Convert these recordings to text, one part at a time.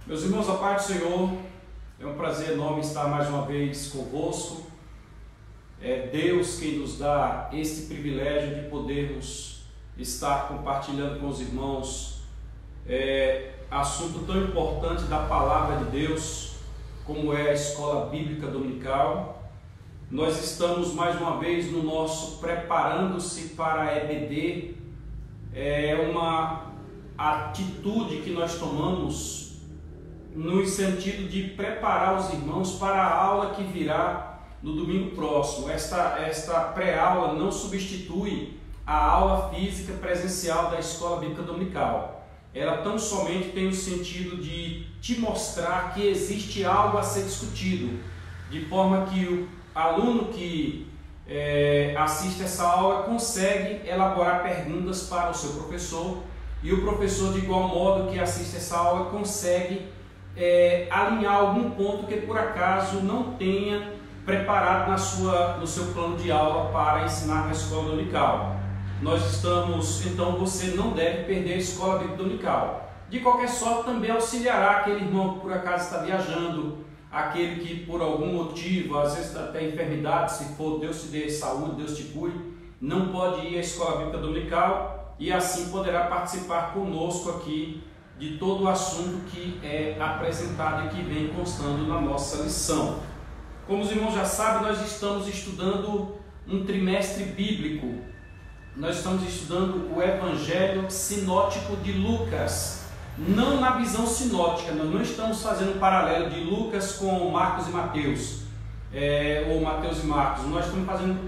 Meus irmãos, a paz do Senhor, é um prazer enorme estar mais uma vez convosco. É Deus quem nos dá este privilégio de podermos estar compartilhando com os irmãos assunto tão importante da Palavra de Deus, como é a Escola Bíblica Dominical. Nós estamos mais uma vez no nosso Preparando-se para a EBD. É uma atitude que nós tomamos no sentido de preparar os irmãos para a aula que virá no domingo próximo. Esta pré-aula não substitui a aula física presencial da Escola Bíblica Dominical. Ela tão somente tem o sentido de te mostrar que existe algo a ser discutido, de forma que o aluno que assiste essa aula consegue elaborar perguntas para o seu professor, e o professor, de igual modo que assiste essa aula, consegue alinhar algum ponto que por acaso não tenha preparado no seu plano de aula para ensinar na escola dominical. Então você não deve perder a escola bíblica dominical. De qualquer sorte, também auxiliará aquele irmão que por acaso está viajando, aquele que por algum motivo, às vezes até enfermidade, se for Deus te dê saúde, Deus te cure, não pode ir à escola bíblica dominical e assim poderá participar conosco aqui de todo o assunto que é apresentado e que vem constando na nossa lição. Como os irmãos já sabem, nós estamos estudando um trimestre bíblico. Nós estamos estudando o Evangelho sinótico de Lucas, não na visão sinótica. Nós não estamos fazendo um paralelo de Lucas com Marcos e Mateus, ou Mateus e Marcos. Nós estamos fazendo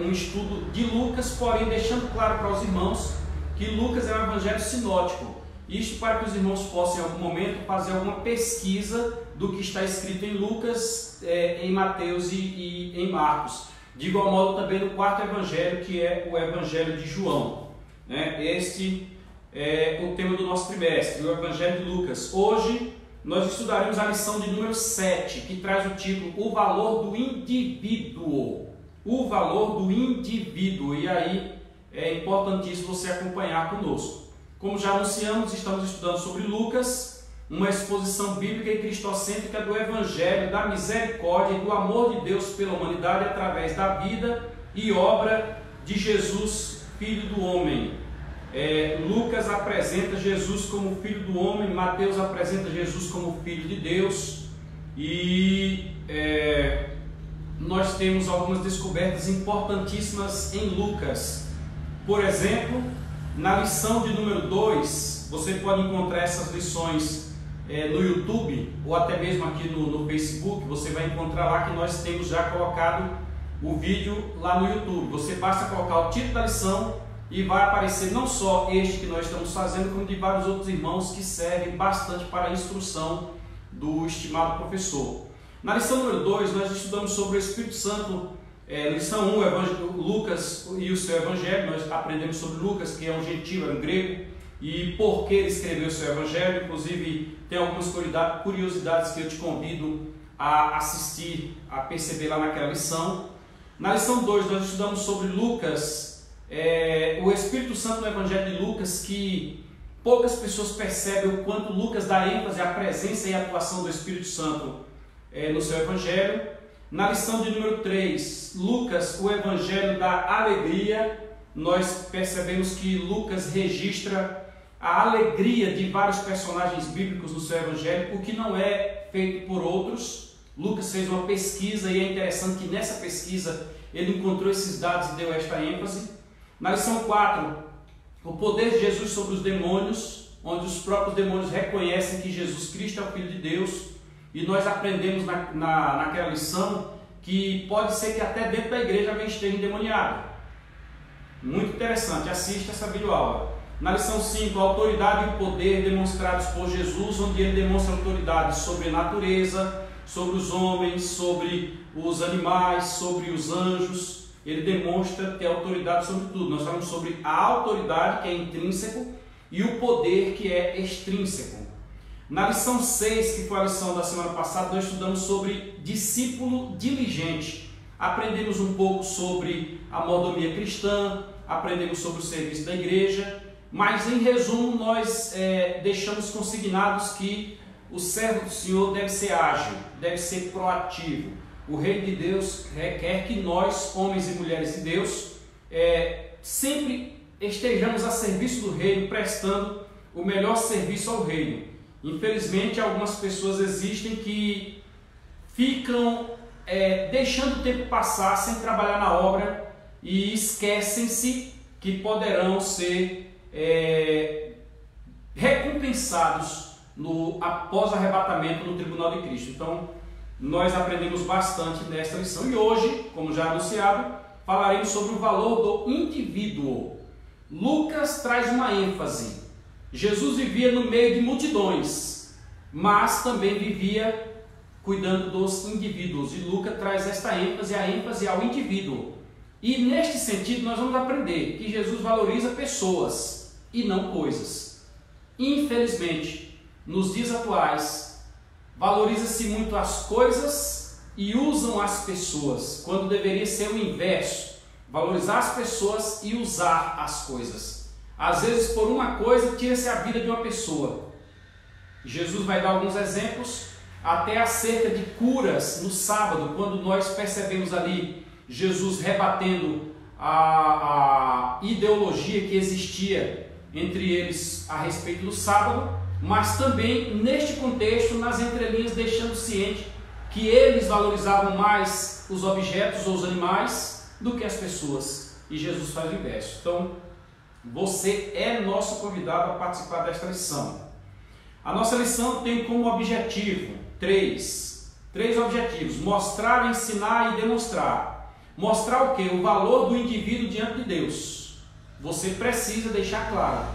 um estudo de Lucas, porém deixando claro para os irmãos que Lucas é um evangelho sinótico. Isto para que os irmãos possam em algum momento fazer alguma pesquisa do que está escrito em Lucas, em Mateus e em Marcos. De igual modo também no quarto evangelho, que é o evangelho de João. Este é o tema do nosso trimestre, o evangelho de Lucas. Hoje nós estudaremos a lição de número 7, que traz o título O Valor do Indivíduo. O valor do indivíduo. E aí é importantíssimo você acompanhar conosco. Como já anunciamos, estamos estudando sobre Lucas, uma exposição bíblica e cristocêntrica do Evangelho, da misericórdia e do amor de Deus pela humanidade através da vida e obra de Jesus, Filho do Homem. Lucas apresenta Jesus como Filho do Homem, Mateus apresenta Jesus como Filho de Deus, e nós temos algumas descobertas importantíssimas em Lucas. Por exemplo, na lição de número 2, você pode encontrar essas lições no YouTube ou até mesmo aqui no Facebook. Você vai encontrar lá que nós temos já colocado o vídeo lá no YouTube. Você basta colocar o título da lição e vai aparecer não só este que nós estamos fazendo, como de vários outros irmãos que servem bastante para a instrução do estimado professor. Na lição número 2, nós estudamos sobre o Espírito Santo. Lição 1, Lucas e o seu evangelho. Nós aprendemos sobre Lucas, que é um gentil, é um grego, e por que ele escreveu o seu evangelho. Inclusive tem algumas curiosidades que eu te convido a assistir, a perceber lá naquela lição. Na lição 2 nós estudamos sobre Lucas, o Espírito Santo no evangelho de Lucas, que poucas pessoas percebem o quanto Lucas dá ênfase à presença e à atuação do Espírito Santo no seu evangelho. Na lição de número 3, Lucas, o evangelho da alegria, nós percebemos que Lucas registra a alegria de vários personagens bíblicos no seu evangelho, o que não é feito por outros. Lucas fez uma pesquisa e é interessante que nessa pesquisa ele encontrou esses dados e deu esta ênfase. Na lição 4, o poder de Jesus sobre os demônios, onde os próprios demônios reconhecem que Jesus Cristo é o Filho de Deus. E nós aprendemos naquela lição que pode ser que até dentro da igreja alguém esteja endemoniado. Muito interessante, assista essa videoaula. Na lição 5, a autoridade e o poder demonstrados por Jesus, onde ele demonstra autoridade sobre a natureza, sobre os homens, sobre os animais, sobre os anjos. Ele demonstra ter autoridade sobre tudo. Nós falamos sobre a autoridade, que é intrínseco, e o poder, que é extrínseco. Na lição 6, que foi a lição da semana passada, nós estudamos sobre discípulo diligente. Aprendemos um pouco sobre a mordomia cristã, aprendemos sobre o serviço da igreja, mas em resumo nós deixamos consignados que o servo do Senhor deve ser ágil, deve ser proativo. O reino de Deus requer que nós, homens e mulheres de Deus, sempre estejamos a serviço do reino, prestando o melhor serviço ao reino. Infelizmente, algumas pessoas existem que ficam deixando o tempo passar sem trabalhar na obra e esquecem-se que poderão ser recompensados após o arrebatamento no tribunal de Cristo. Então, nós aprendemos bastante nesta lição e hoje, como já anunciado, falaremos sobre o valor do indivíduo. Lucas traz uma ênfase. Jesus vivia no meio de multidões, mas também vivia cuidando dos indivíduos. E Lucas traz esta ênfase, a ênfase ao indivíduo. E neste sentido nós vamos aprender que Jesus valoriza pessoas e não coisas. Infelizmente, nos dias atuais, valoriza-se muito as coisas e usam as pessoas, quando deveria ser o inverso, valorizar as pessoas e usar as coisas. Às vezes, por uma coisa, tira-se a vida de uma pessoa. Jesus vai dar alguns exemplos, até acerca de curas no sábado, quando nós percebemos ali Jesus rebatendo a ideologia que existia entre eles a respeito do sábado, mas também neste contexto, nas entrelinhas, deixando ciente que eles valorizavam mais os objetos ou os animais do que as pessoas, e Jesus faz o inverso. Então, você é nosso convidado a participar desta lição. A nossa lição tem como objetivo três objetivos: mostrar, ensinar e demonstrar. Mostrar o quê? O valor do indivíduo diante de Deus. Você precisa deixar claro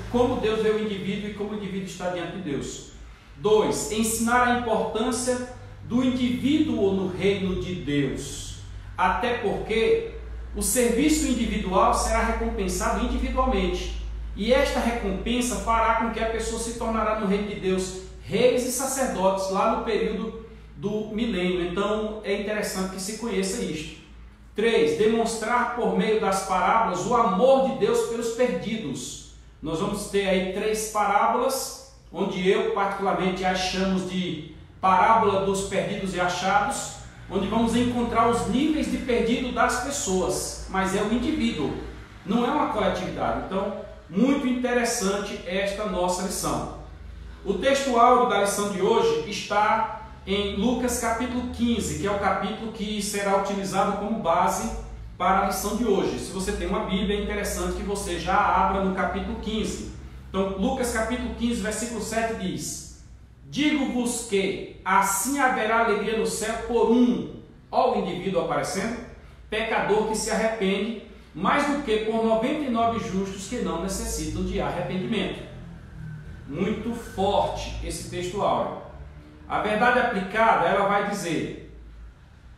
como Deus vê o indivíduo e como o indivíduo está diante de Deus. 2. Ensinar a importância do indivíduo no reino de Deus. Até porque o serviço individual será recompensado individualmente. E esta recompensa fará com que a pessoa se tornará no reino de Deus reis e sacerdotes lá no período do milênio. Então é interessante que se conheça isto. 3. Demonstrar por meio das parábolas o amor de Deus pelos perdidos. Nós vamos ter aí 3 parábolas, onde eu particularmente as chamo de parábola dos perdidos e achados, onde vamos encontrar os níveis de perdido das pessoas, mas é o indivíduo, não é uma coletividade. Então, muito interessante esta nossa lição. O texto áureo da lição de hoje está em Lucas capítulo 15, que é o capítulo que será utilizado como base para a lição de hoje. Se você tem uma Bíblia, é interessante que você já abra no capítulo 15. Então, Lucas capítulo 15, versículo 7 diz: digo-vos que assim haverá alegria no céu por ó, o indivíduo aparecendo, pecador que se arrepende, mais do que por 99 justos que não necessitam de arrependimento. Muito forte esse texto áureo. A verdade aplicada, ela vai dizer: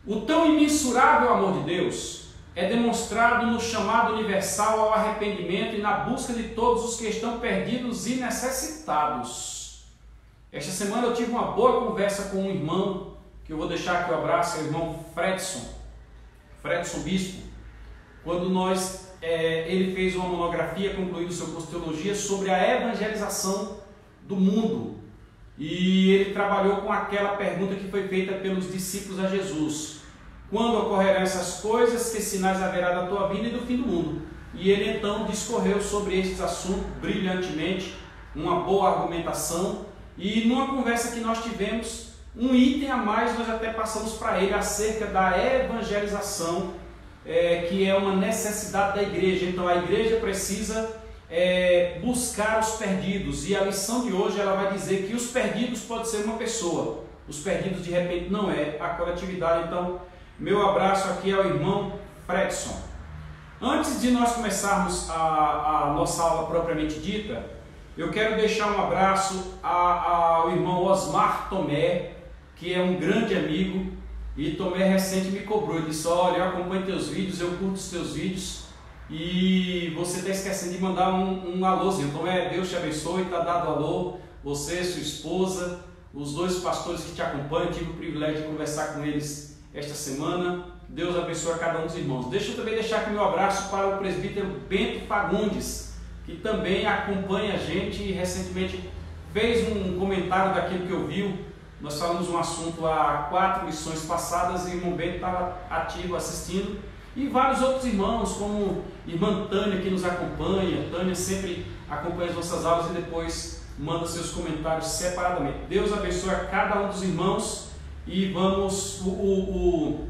o tão imensurável amor de Deus é demonstrado no chamado universal ao arrependimento e na busca de todos os que estão perdidos e necessitados. Esta semana eu tive uma boa conversa com um irmão, que eu vou deixar aqui o abraço, é o irmão Fredson Bispo, quando ele fez uma monografia, concluindo seu curso de teologia, sobre a evangelização do mundo. E ele trabalhou com aquela pergunta que foi feita pelos discípulos a Jesus: quando ocorrerão essas coisas, que sinais haverá da tua vinda e do fim do mundo? E ele então discorreu sobre estes assuntos brilhantemente, uma boa argumentação. E numa conversa que nós tivemos, um item a mais nós até passamos para ele acerca da evangelização, que é uma necessidade da igreja. Então a igreja precisa buscar os perdidos, e a lição de hoje ela vai dizer que os perdidos pode ser uma pessoa, os perdidos de repente não é a coletividade. Então meu abraço aqui ao irmão Fredson. Antes de nós começarmos a nossa aula propriamente dita, eu quero deixar um abraço ao irmão Osmar Tomé, que é um grande amigo, e Tomé recente me cobrou, ele disse: olha, eu acompanho teus vídeos, eu curto os teus vídeos, e você está esquecendo de mandar um alôzinho. Tomé, Deus te abençoe, está dado alô, você, sua esposa, os 2 pastores que te acompanham, tive o privilégio de conversar com eles esta semana. Deus abençoe a cada um dos irmãos. Deixa eu também deixar aqui meu abraço para o presbítero Bento Fagundes, que também acompanha a gente e recentemente fez um comentário daquilo que ouviu. Nós falamos um assunto há 4 lições passadas e o irmão Bento estava ativo assistindo. E vários outros irmãos, como irmã Tânia, que nos acompanha. Tânia sempre acompanha as nossas aulas e depois manda seus comentários separadamente. Deus abençoe a cada um dos irmãos. E vamos, o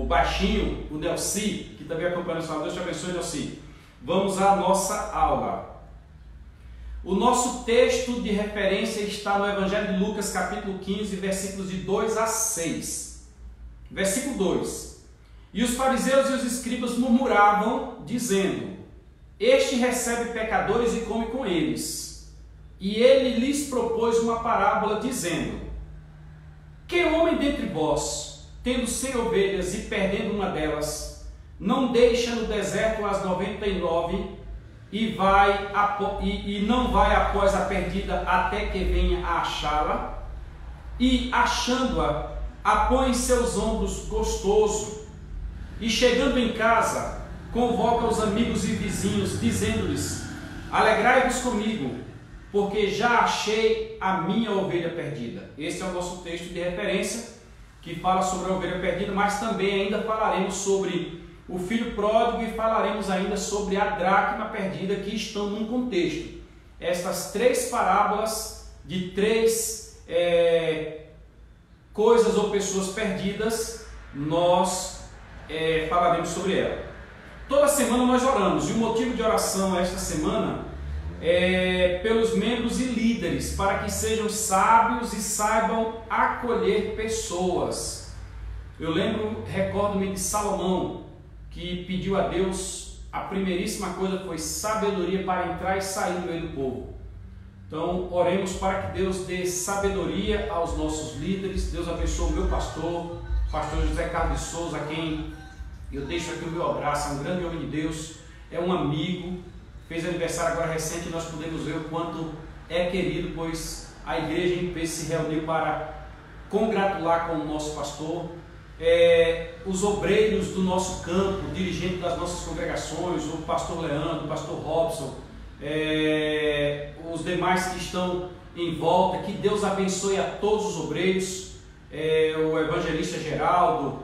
baixinho, o Nelci, que também acompanha a nossa aula. Deus te abençoe, Nelci. Vamos à nossa aula. O nosso texto de referência está no Evangelho de Lucas, capítulo 15, versículos de 2 a 6. Versículo 2. E os fariseus e os escribas murmuravam, dizendo: Este recebe pecadores e come com eles. E ele lhes propôs uma parábola, dizendo: Que homem dentre vós, tendo 100 ovelhas e perdendo uma delas, não deixa no deserto as 99 e não vai após a perdida até que venha a achá-la? E, achando-a, a põe em seus ombros gostoso, e chegando em casa, convoca os amigos e vizinhos, dizendo-lhes: Alegrai-vos comigo, porque já achei a minha ovelha perdida. Este é o nosso texto de referência, que fala sobre a ovelha perdida, mas também ainda falaremos sobre o filho pródigo e falaremos ainda sobre a dracma perdida, que estão num contexto. Estas 3 parábolas de 3 coisas ou pessoas perdidas, nós falaremos sobre ela. Toda semana nós oramos, e o motivo de oração esta semana é pelos membros e líderes, para que sejam sábios e saibam acolher pessoas. Eu recordo-me de Salomão, que pediu a Deus, a primeiríssima coisa foi sabedoria para entrar e sair no meio do povo. Então, oremos para que Deus dê sabedoria aos nossos líderes. Deus abençoe o meu pastor José Carlos de Souza, a quem eu deixo aqui o meu abraço. É um grande homem de Deus, é um amigo, fez aniversário agora recente, e nós podemos ver o quanto é querido, pois a igreja em peso se reuniu para congratular com o nosso pastor. Os obreiros do nosso campo, dirigentes das nossas congregações, o pastor Leandro, o pastor Robson, os demais que estão em volta, que Deus abençoe a todos os obreiros, o evangelista Geraldo,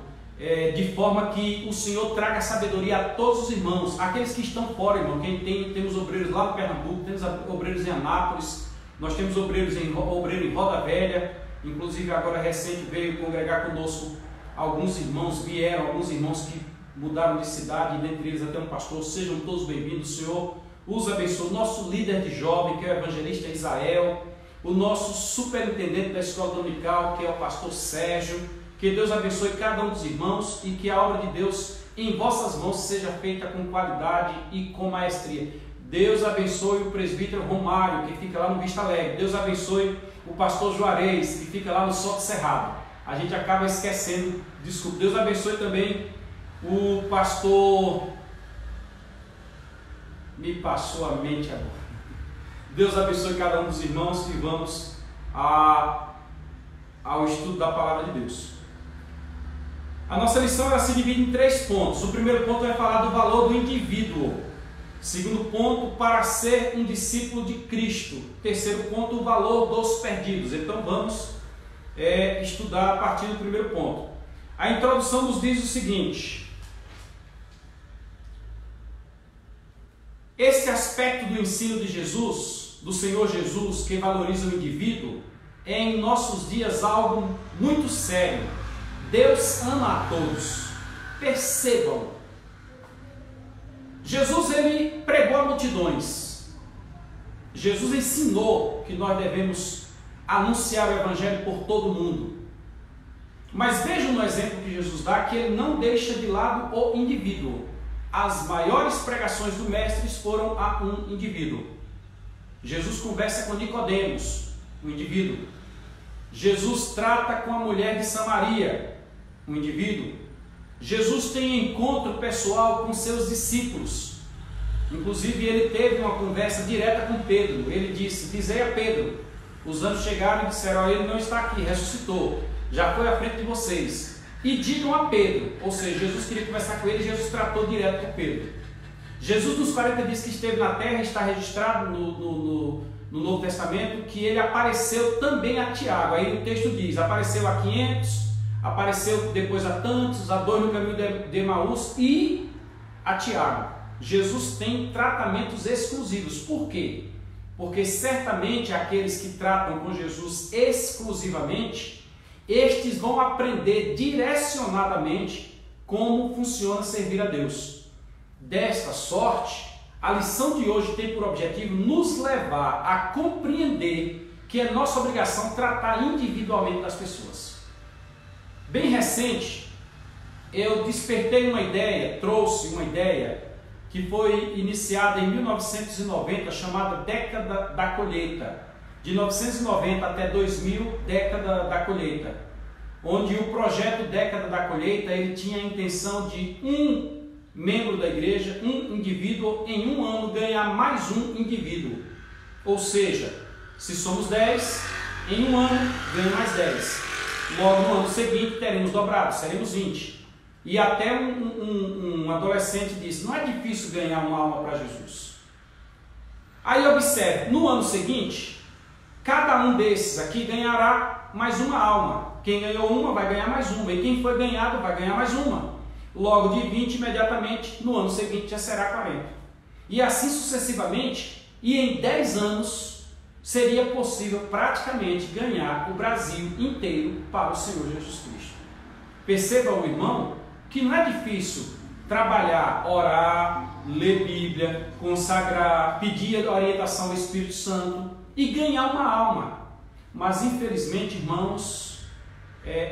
de forma que o Senhor traga sabedoria a todos os irmãos, aqueles que estão fora, irmão. Temos obreiros lá no Pernambuco, temos obreiros em Anápolis, nós temos obreiro em Roda Velha, inclusive agora recente veio congregar conosco alguns irmãos que mudaram de cidade, e dentre eles até um pastor. Sejam todos bem-vindos. O Senhor os abençoe. O nosso líder de jovem, que é o evangelista Isael, o nosso superintendente da escola dominical, que é o pastor Sérgio. Que Deus abençoe cada um dos irmãos e que a obra de Deus em vossas mãos seja feita com qualidade e com maestria. Deus abençoe o presbítero Romário, que fica lá no Vista Alegre. Deus abençoe o pastor Juarez, que fica lá no Soto Cerrado. A gente acaba esquecendo, desculpa. Deus abençoe também o pastor... Me passou a mente agora. Deus abençoe cada um dos irmãos, e vamos ao estudo da palavra de Deus. A nossa lição ela se divide em 3 pontos. O primeiro ponto vai falar do valor do indivíduo. Segundo ponto, para ser um discípulo de Cristo. Terceiro ponto, o valor dos perdidos. Então vamos estudar a partir do primeiro ponto. A introdução nos diz o seguinte: esse aspecto do ensino de Jesus, do Senhor Jesus, que valoriza o indivíduo, é em nossos dias algo muito sério. Deus ama a todos. Percebam, Jesus ele pregou a multidões. Jesus ensinou que nós devemos anunciar o Evangelho por todo o mundo. Mas vejam no exemplo que Jesus dá que ele não deixa de lado o indivíduo. As maiores pregações do Mestre foram a um indivíduo. Jesus conversa com Nicodemos, um indivíduo. Jesus trata com a mulher de Samaria, um indivíduo. Jesus tem encontro pessoal com seus discípulos. Inclusive ele teve uma conversa direta com Pedro. Ele disse: dizei a Pedro, os anjos chegaram e disseram: ele não está aqui, ressuscitou, já foi à frente de vocês, e digam a Pedro. Ou seja, Jesus queria conversar com ele, e Jesus tratou direto com Pedro. Jesus nos 40 dias que esteve na terra está registrado no Novo Testamento que ele apareceu também a Tiago. Aí o texto diz, apareceu a 500, apareceu depois a tantos, a 2 no caminho de Emaús e a Tiago. Jesus tem tratamentos exclusivos. Por quê? Porque certamente aqueles que tratam com Jesus exclusivamente, estes vão aprender direcionadamente como funciona servir a Deus. Desta sorte, a lição de hoje tem por objetivo nos levar a compreender que é nossa obrigação tratar individualmente das pessoas. Bem recente, eu despertei uma ideia, trouxe uma ideia que foi iniciada em 1990, chamada Década da Colheita. De 1990 até 2000, Década da Colheita. Onde o projeto Década da Colheita, ele tinha a intenção de um membro da igreja, um indivíduo, em um ano ganhar mais um indivíduo. Ou seja, se somos 10, em um ano ganha mais 10. Logo no ano seguinte teremos dobrado, seremos 20. E até um adolescente disse, não é difícil ganhar uma alma para Jesus. Aí observe, no ano seguinte, cada um desses aqui ganhará mais uma alma. Quem ganhou uma vai ganhar mais uma, e quem foi ganhado vai ganhar mais uma. Logo de 20, imediatamente, no ano seguinte já será 40. E assim sucessivamente, e em 10 anos, seria possível praticamente ganhar o Brasil inteiro para o Senhor Jesus Cristo. Perceba, o irmão, que não é difícil trabalhar, orar, ler Bíblia, consagrar, pedir a orientação do Espírito Santo e ganhar uma alma. Mas infelizmente, irmãos,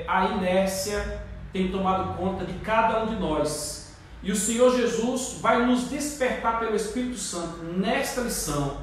a inércia tem tomado conta de cada um de nós. E o Senhor Jesus vai nos despertar pelo Espírito Santo nesta lição.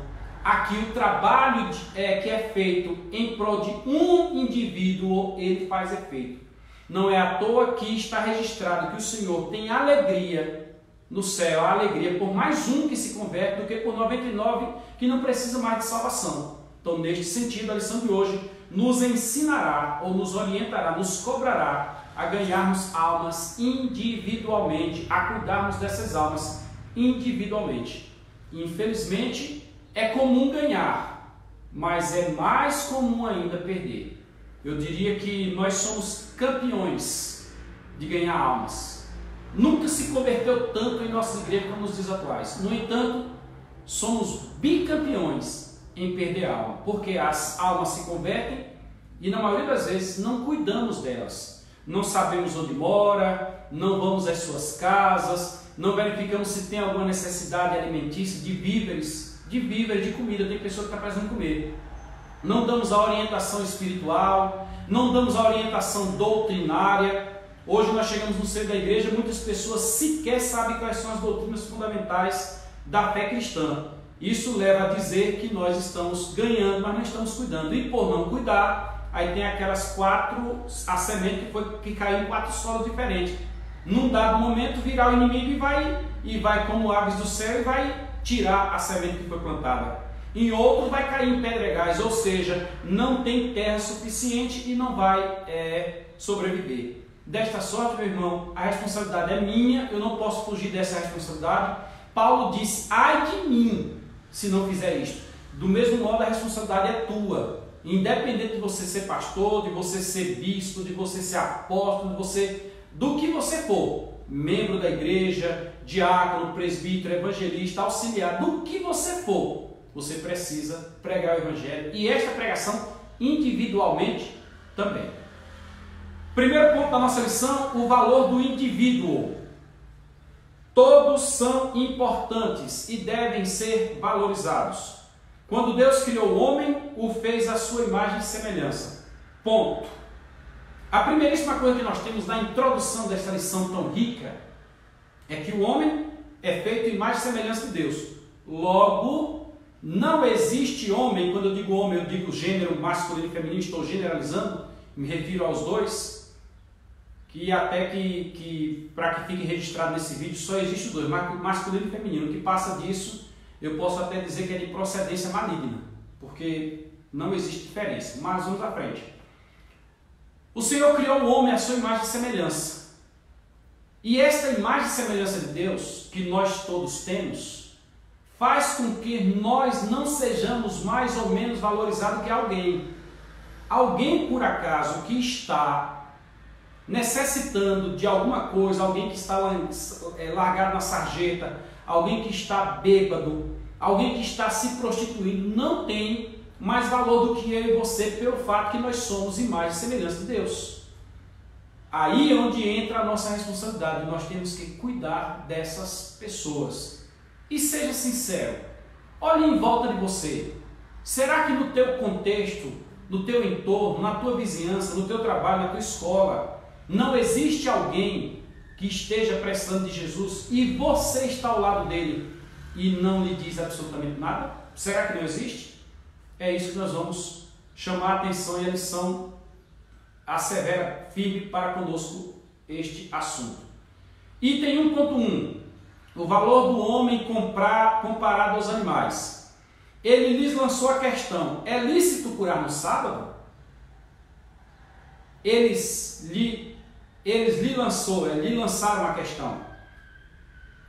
Aqui o trabalho que é feito em prol de um indivíduo, ele faz efeito. Não é à toa que está registrado que o Senhor tem alegria no céu, a alegria por mais um que se converte do que por 99 que não precisa mais de salvação. Então, neste sentido, a lição de hoje nos ensinará ou nos orientará, nos cobrará a ganharmos almas individualmente, a cuidarmos dessas almas individualmente. E, infelizmente, é comum ganhar, mas é mais comum ainda perder. Eu diria que nós somos campeões de ganhar almas. Nunca se converteu tanto em nossa igreja como nos dias atuais. No entanto, somos bicampeões em perder alma, porque as almas se convertem e na maioria das vezes não cuidamos delas. Não sabemos onde mora, não vamos às suas casas, não verificamos se tem alguma necessidade alimentícia, de víveres, de comida. Tem pessoa que está precisando comer. Não damos a orientação espiritual, não damos a orientação doutrinária. Hoje nós chegamos no seio da igreja, muitas pessoas sequer sabem quais são as doutrinas fundamentais da fé cristã. Isso leva a dizer que nós estamos ganhando, mas não estamos cuidando. E por não cuidar, aí tem aquelas a semente que caiu em 4 solos diferentes. Num dado momento virá o inimigo e vai como aves do céu e vai tirar a semente que foi plantada. Em outro vai cair em pedregais, ou seja, não tem terra suficiente e não vai sobreviver. Desta sorte, meu irmão, a responsabilidade é minha, eu não posso fugir dessa responsabilidade. Paulo disse, ai de mim, se não fizer isto. Do mesmo modo, a responsabilidade é tua. Independente de você ser pastor, de você ser bispo, de você ser apóstolo, do que você for, membro da igreja, diácono, presbítero, evangelista, auxiliar, do que você for, você precisa pregar o evangelho. E esta pregação individualmente também. Primeiro ponto da nossa lição, o valor do indivíduo. Todos são importantes e devem ser valorizados. Quando Deus criou o homem, o fez à sua imagem e semelhança. Ponto. A primeiríssima coisa que nós temos na introdução desta lição tão rica é que o homem é feito em imagem e semelhança de Deus. Logo, não existe homem, quando eu digo homem, eu digo gênero masculino e feminino, estou generalizando, me refiro aos dois, que até que para que fique registrado nesse vídeo, só existe dois, masculino e feminino. O que passa disso, eu posso até dizer que é de procedência maligna, porque não existe diferença. Mas vamos à frente. O Senhor criou o homem à sua imagem e semelhança. E esta imagem e semelhança de Deus, que nós todos temos, faz com que nós não sejamos mais ou menos valorizados que alguém. Alguém, por acaso, que está necessitando de alguma coisa, alguém que está largado na sarjeta, alguém que está bêbado, alguém que está se prostituindo, não tem mais valor do que eu e você, pelo fato que nós somos imagem e semelhança de Deus. Aí é onde entra a nossa responsabilidade. Nós temos que cuidar dessas pessoas. E seja sincero, olhe em volta de você. Será que no teu contexto, no teu entorno, na tua vizinhança, no teu trabalho, na tua escola, não existe alguém que esteja precisando de Jesus e você está ao lado dele e não lhe diz absolutamente nada? Será que não existe? É isso que nós vamos chamar a atenção e a lição assevera firme para conosco este assunto. Item 1.1. O valor do homem comparado aos animais. Ele lhes lançou a questão: é lícito curar no sábado? Eles lhe lançaram a questão.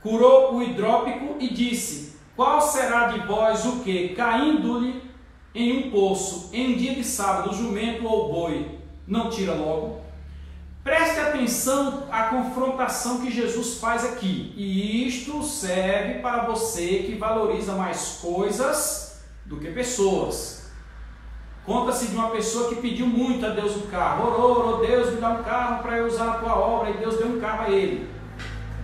Curou o hidrópico e disse: qual será de vós o que, caindo-lhe em um poço, em dia de sábado, o jumento ou o boi, não tira logo? Preste atenção à confrontação que Jesus faz aqui. E isto serve para você que valoriza mais coisas do que pessoas. Conta-se de uma pessoa que pediu muito a Deus um carro. Orou, Deus me dá um carro para eu usar na tua obra. E Deus deu um carro a ele.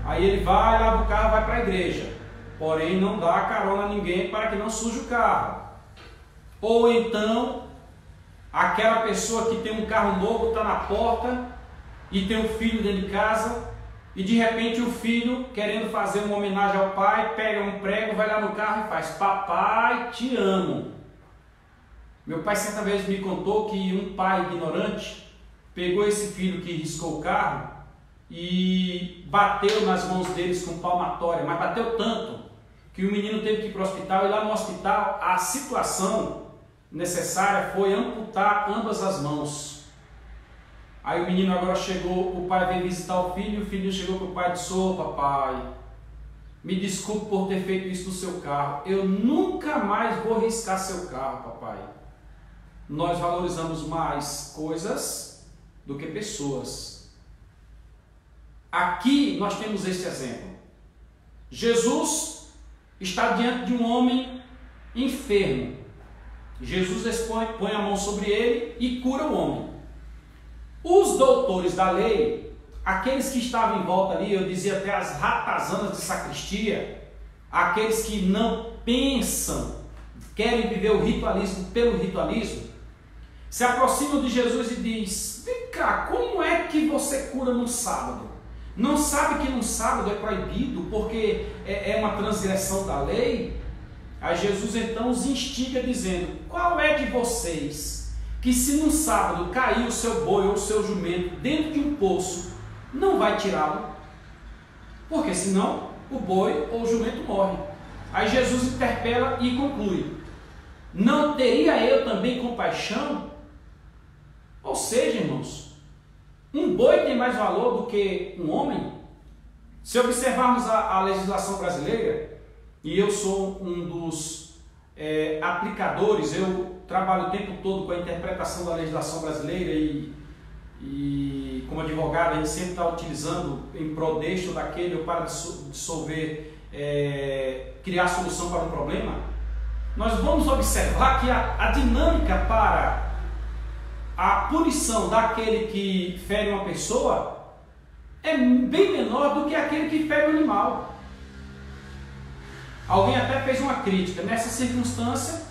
Aí ele vai, lava o carro, vai para a igreja. Porém não dá carona a ninguém para que não suje o carro. Ou então, aquela pessoa que tem um carro novo, está na porta e tem um filho dentro de casa, e de repente o filho, querendo fazer uma homenagem ao pai, pega um prego, vai lá no carro e faz: papai, te amo. Meu pai certa vez me contou que um pai ignorante pegou esse filho que riscou o carro e bateu nas mãos deles com palmatória, mas bateu tanto que o menino teve que ir para o hospital, e lá no hospital a situação necessária foi amputar ambas as mãos. Aí o menino agora chegou, o pai veio visitar o filho chegou para o pai e disse: ô papai, me desculpe por ter feito isso no seu carro, eu nunca mais vou riscar seu carro, papai. Nós valorizamos mais coisas do que pessoas. Aqui nós temos este exemplo. Jesus está diante de um homem enfermo. Jesus põe a mão sobre ele e cura o homem. Os doutores da lei, aqueles que estavam em volta ali, eu dizia até as ratazanas de sacristia, aqueles que não pensam, querem viver o ritualismo pelo ritualismo, se aproximam de Jesus e diz: vem cá, como é que você cura no sábado? Não sabe que no sábado é proibido porque é uma transgressão da lei? Aí Jesus então os instiga dizendo: qual é de vocês que, se no sábado cair o seu boi ou o seu jumento dentro de um poço, não vai tirá-lo? Porque senão o boi ou o jumento morre. Aí Jesus interpela e conclui: não teria eu também compaixão? Ou seja, irmãos, um boi tem mais valor do que um homem? Se observarmos a legislação brasileira, e eu sou um dos aplicadores, eu trabalho o tempo todo com a interpretação da legislação brasileira e como advogado a gente sempre está utilizando em prol deste ou daquele ou para dissolver, criar solução para um problema. Nós vamos observar que a dinâmica para a punição daquele que fere uma pessoa é bem menor do que aquele que fere um animal. Alguém até fez uma crítica: nessa circunstância,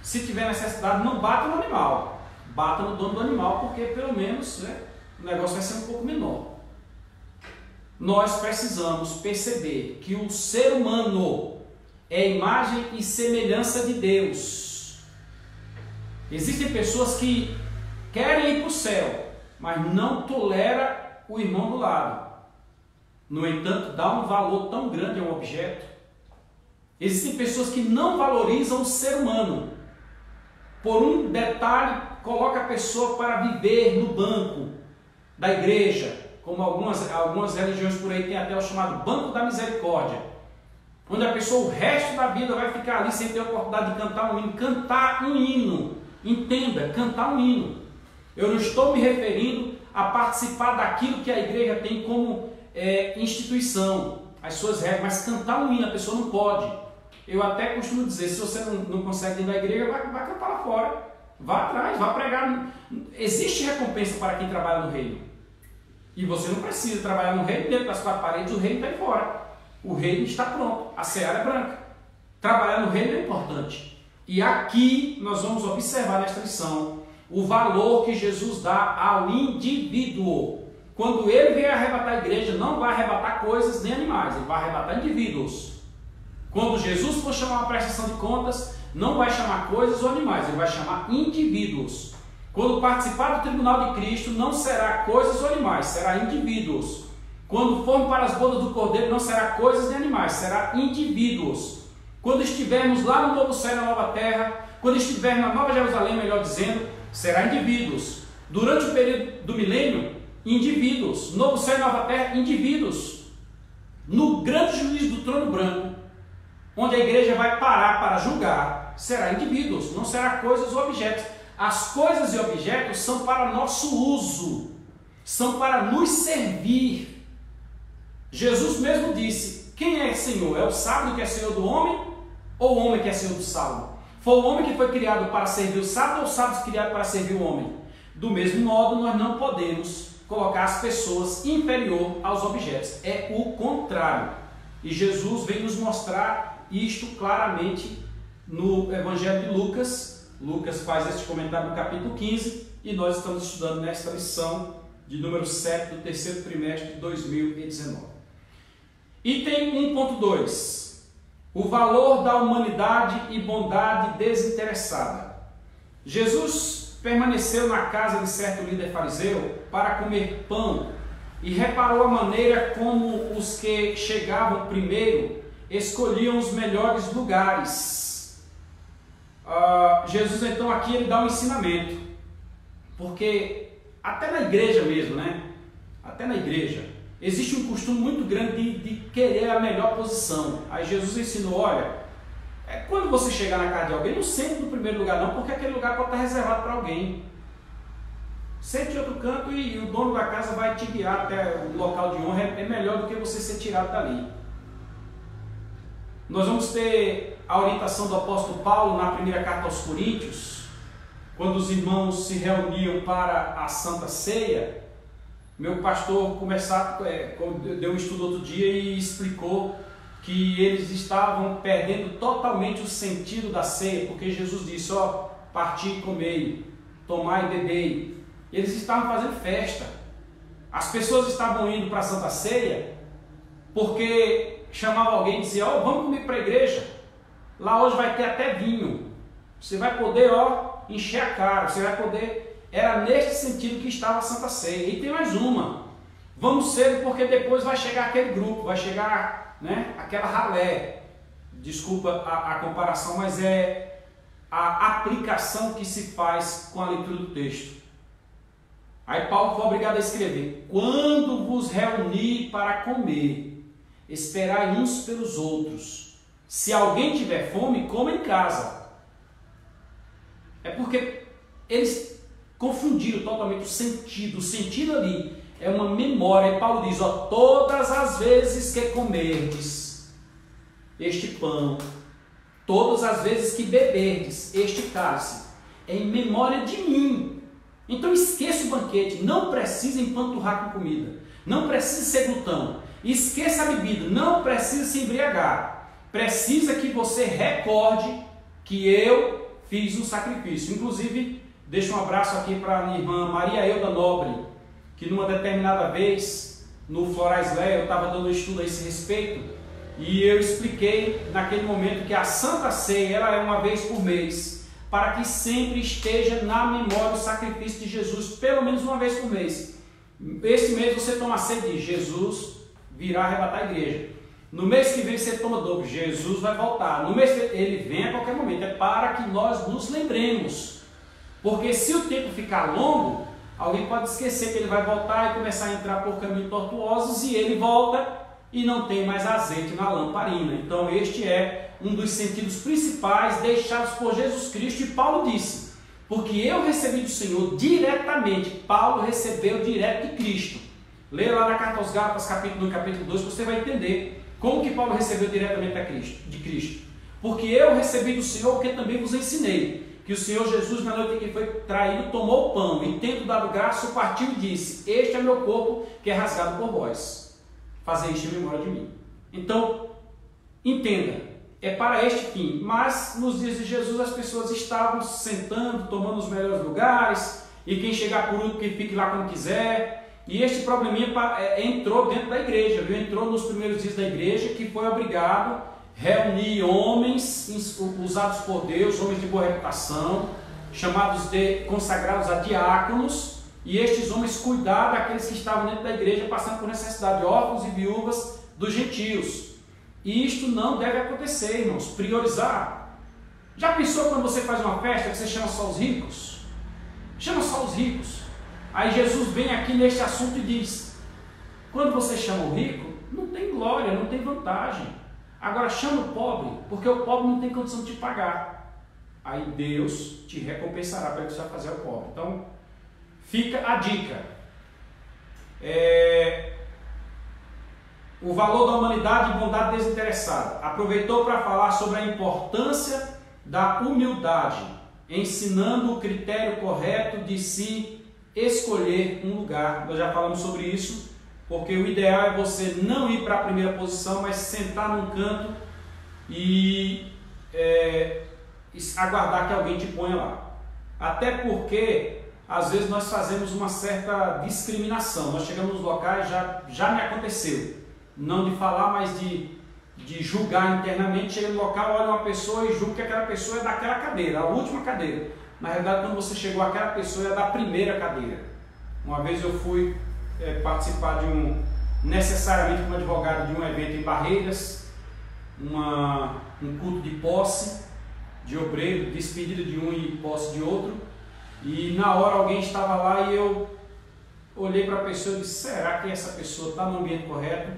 se tiver necessidade, não bata no animal, bata no dono do animal, porque pelo menos o negócio vai ser um pouco menor. Nós precisamos perceber que o ser humano é imagem e semelhança de Deus. Existem pessoas que querem ir para o céu, mas não tolera o irmão do lado. No entanto, dá um valor tão grande ao objeto. Existem pessoas que não valorizam o ser humano. Por um detalhe, coloca a pessoa para viver no banco da igreja, como algumas religiões por aí têm até o chamado Banco da Misericórdia. onde a pessoa o resto da vida vai ficar ali sem ter a oportunidade de cantar um hino. Cantar um hino, entenda, cantar um hino. Eu não estou me referindo a participar daquilo que a igreja tem como instituição, as suas regras, mas cantar um hino a pessoa não pode. Eu até costumo dizer, se você não consegue ir na igreja, vai cantar lá fora, vá atrás, vá pregar. Existe recompensa para quem trabalha no reino. E você não precisa trabalhar no reino dentro das quatro paredes, o reino está aí fora. O reino está pronto, a seara é branca. Trabalhar no reino é importante. E aqui nós vamos observar nesta lição o valor que Jesus dá ao indivíduo. Quando ele vier arrebatar a igreja, não vai arrebatar coisas nem animais, ele vai arrebatar indivíduos. Quando Jesus for chamar uma prestação de contas, não vai chamar coisas ou animais, ele vai chamar indivíduos. Quando participar do tribunal de Cristo, não será coisas ou animais, será indivíduos. Quando formos para as bodas do Cordeiro, não será coisas nem animais, será indivíduos. Quando estivermos lá no novo céu e na nova terra, quando estivermos na Nova Jerusalém, melhor dizendo, será indivíduos. Durante o período do milênio, indivíduos. Novo céu e nova terra, indivíduos. No grande juízo do trono branco, onde a igreja vai parar para julgar, será indivíduos, não será coisas ou objetos. As coisas e objetos são para nosso uso, são para nos servir. Jesus mesmo disse: quem é Senhor? É o sábio que é Senhor do homem ou o homem que é Senhor do sábado? Foi o homem que foi criado para servir o sábado ou o sábado criado para servir o homem? Do mesmo modo, nós não podemos colocar as pessoas inferior aos objetos. É o contrário. E Jesus vem nos mostrar isto claramente no Evangelho de Lucas. Lucas faz este comentário no capítulo 15 e nós estamos estudando nesta lição de número 7 do terceiro trimestre de 2019. Item 1.2. O valor da humanidade e bondade desinteressada. Jesus permaneceu na casa de certo líder fariseu para comer pão e reparou a maneira como os que chegavam primeiro escolhiam os melhores lugares. Jesus então aqui ele dá um ensinamento, porque até na igreja mesmo, né? Até na igreja existe um costume muito grande de querer a melhor posição. Aí Jesus ensinou: olha, quando você chegar na casa de alguém, não sente no primeiro lugar não, porque aquele lugar pode estar reservado para alguém. Sente em outro canto e o dono da casa vai te guiar até o local de honra. É melhor do que você ser tirado dali. Nós vamos ter a orientação do apóstolo Paulo na primeira carta aos Coríntios, quando os irmãos se reuniam para a Santa Ceia. Meu pastor deu um estudo outro dia e explicou que eles estavam perdendo totalmente o sentido da ceia, porque Jesus disse: ó, parti e comei, tomai e bebei. Eles estavam fazendo festa. As pessoas estavam indo para a Santa Ceia porque chamava alguém e dizia: ó, vamos comigo para a igreja, lá hoje vai ter até vinho, você vai poder, ó, encher a cara, você vai poder. Era neste sentido que estava a Santa Ceia. E tem mais uma: vamos cedo porque depois vai chegar aquele grupo, vai chegar, né, aquela ralé. Desculpa a comparação, mas é a aplicação que se faz com a leitura do texto. Aí Paulo foi obrigado a escrever: quando vos reunir para comer, esperai uns pelos outros. Se alguém tiver fome, coma em casa. É porque eles confundiram totalmente o sentido. O sentido ali é uma memória. E Paulo diz: ó, todas as vezes que comerdes este pão, todas as vezes que beberdes este cálice, é em memória de mim. Então esqueça o banquete, não precisa empanturrar com comida, não precisa ser glutão, esqueça a bebida, não precisa se embriagar. Precisa que você recorde que eu fiz um sacrifício. Inclusive, deixo um abraço aqui para a minha irmã Maria Euda Nobre, que numa determinada vez, no Florais Léa, eu estava dando um estudo a esse respeito, e eu expliquei naquele momento que a Santa Ceia ela é uma vez por mês, para que sempre esteja na memória o sacrifício de Jesus, pelo menos uma vez por mês. Esse mês você toma a ceia de Jesus virá arrebatar a igreja. No mês que vem você toma dobro, Jesus vai voltar. No mês que ele vem a qualquer momento, é para que nós nos lembremos. Porque se o tempo ficar longo, alguém pode esquecer que ele vai voltar e começar a entrar por caminhos tortuosos, e ele volta e não tem mais azeite na lamparina. Então este é um dos sentidos principais deixados por Jesus Cristo, e Paulo disse: porque eu recebi do Senhor diretamente. Paulo recebeu direto de Cristo. Leia lá na carta aos Gálatas, capítulo 1 e capítulo 2, você vai entender como que Paulo recebeu diretamente de Cristo. Porque eu recebi do Senhor o que também vos ensinei, que o Senhor Jesus, na noite em que foi traído, tomou o pão, e tendo dado graça, o partiu e disse: este é meu corpo que é rasgado por vós, fazei isto em memória de mim. Então, entenda, é para este fim. Mas nos dias de Jesus as pessoas estavam se sentando, tomando os melhores lugares, e quem chegar por último que fique lá como quiser. E este probleminha entrou dentro da igreja, viu? Entrou nos primeiros dias da igreja, que foi obrigado a reunir homens usados por Deus, homens de boa reputação, chamados de consagrados a diáconos, e estes homens cuidaram daqueles que estavam dentro da igreja passando por necessidade, órfãos e viúvas dos gentios. E isto não deve acontecer, irmãos. Priorizar. Já pensou quando você faz uma festa que você chama só os ricos? Chama só os ricos. Aí Jesus vem aqui neste assunto e diz: quando você chama o rico, não tem glória, não tem vantagem. Agora chama o pobre, porque o pobre não tem condição de te pagar. Aí Deus te recompensará pelo que você vai fazer ao pobre. Então, fica a dica. O valor da humanidade e bondade desinteressada. Aproveitou para falar sobre a importância da humildade, ensinando o critério correto de se escolher um lugar. Nós já falamos sobre isso, porque o ideal é você não ir para a primeira posição, mas sentar num canto e aguardar que alguém te ponha lá. Até porque às vezes nós fazemos uma certa discriminação. Nós chegamos nos locais, já me aconteceu, não de falar, mas de julgar internamente. Chega no local, olha uma pessoa e julga que aquela pessoa é daquela cadeira, a última cadeira. Na realidade, quando você chegou, aquela pessoa é da primeira cadeira. Uma vez eu fui participar necessariamente como advogado de um evento em Barreiras, um culto de posse de obreiro, despedida de um e posse de outro, e na hora alguém estava lá e eu olhei para a pessoa e disse: será que essa pessoa está no ambiente correto?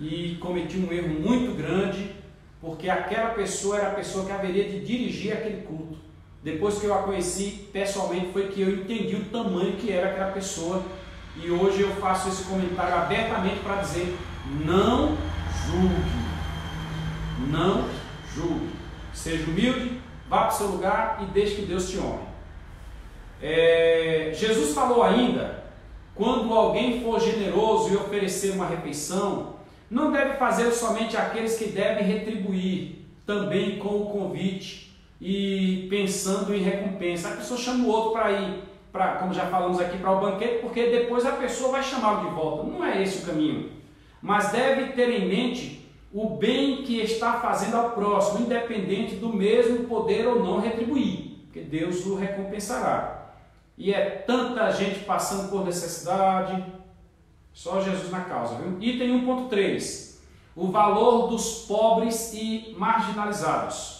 E cometi um erro muito grande, porque aquela pessoa era a pessoa que haveria de dirigir aquele culto. Depois que eu a conheci pessoalmente, foi que eu entendi o tamanho que era aquela pessoa, e hoje eu faço esse comentário abertamente para dizer: não julgue, não julgue, seja humilde, vá para o seu lugar e deixe que Deus te honre. Jesus falou ainda: quando alguém for generoso e oferecer uma refeição, não deve fazer somente aqueles que devem retribuir, também com o convite e pensando em recompensa. A pessoa chama o outro para ir, como já falamos aqui, para o banquete, porque depois a pessoa vai chamá-lo de volta. Não é esse o caminho. Mas deve ter em mente o bem que está fazendo ao próximo, independente do mesmo poder ou não retribuir, porque Deus o recompensará. E é tanta gente passando por necessidade, só Jesus na causa, viu? Item 1.3, o valor dos pobres e marginalizados.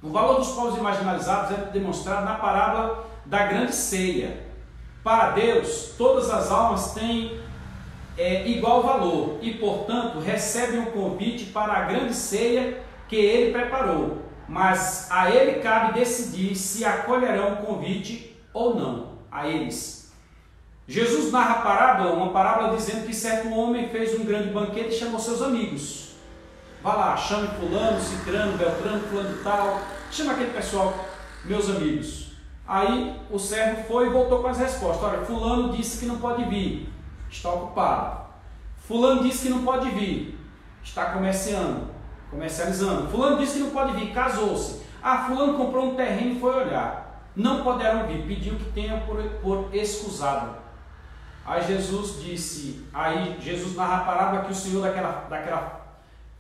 O valor dos pobres e marginalizados é demonstrado na parábola da grande ceia. Para Deus, todas as almas têm igual valor e, portanto, recebem o convite para a grande ceia que Ele preparou. Mas a Ele cabe decidir se acolherão o convite ou não, a eles. Jesus narra a parábola, uma parábola dizendo que certo homem fez um grande banquete e chamou seus amigos. Vá lá, chame fulano, cicrano, beltrano, fulano de tal, chama aquele pessoal, meus amigos. Aí o servo foi e voltou com as respostas: olha, fulano disse que não pode vir, está ocupado. Fulano disse que não pode vir, está comercializando. Fulano disse que não pode vir, casou-se. Fulano comprou um terreno e foi olhar. Não poderão vir, pediu que tenha por escusado. Aí Jesus narra a parábola que o Senhor daquela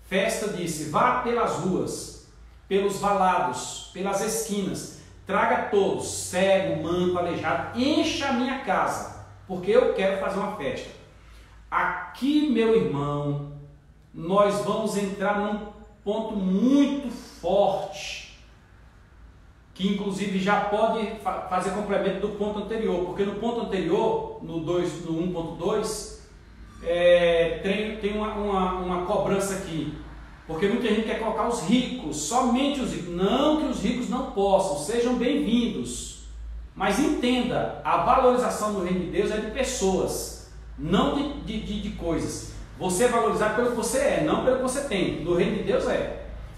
festa disse: vá pelas ruas, pelos valados, pelas esquinas, traga todos, cego, manco, aleijado, encha a minha casa, porque eu quero fazer uma festa. Aqui, meu irmão, nós vamos entrar num ponto muito forte, que inclusive já pode fazer complemento do ponto anterior, porque no ponto anterior, no 1.2, tem uma cobrança aqui, porque muita gente quer colocar os ricos, somente os ricos. Não que os ricos não possam, sejam bem-vindos, mas entenda, a valorização no reino de Deus é de pessoas, não de coisas. Você é valorizado pelo que você é, não pelo que você tem. No reino de Deus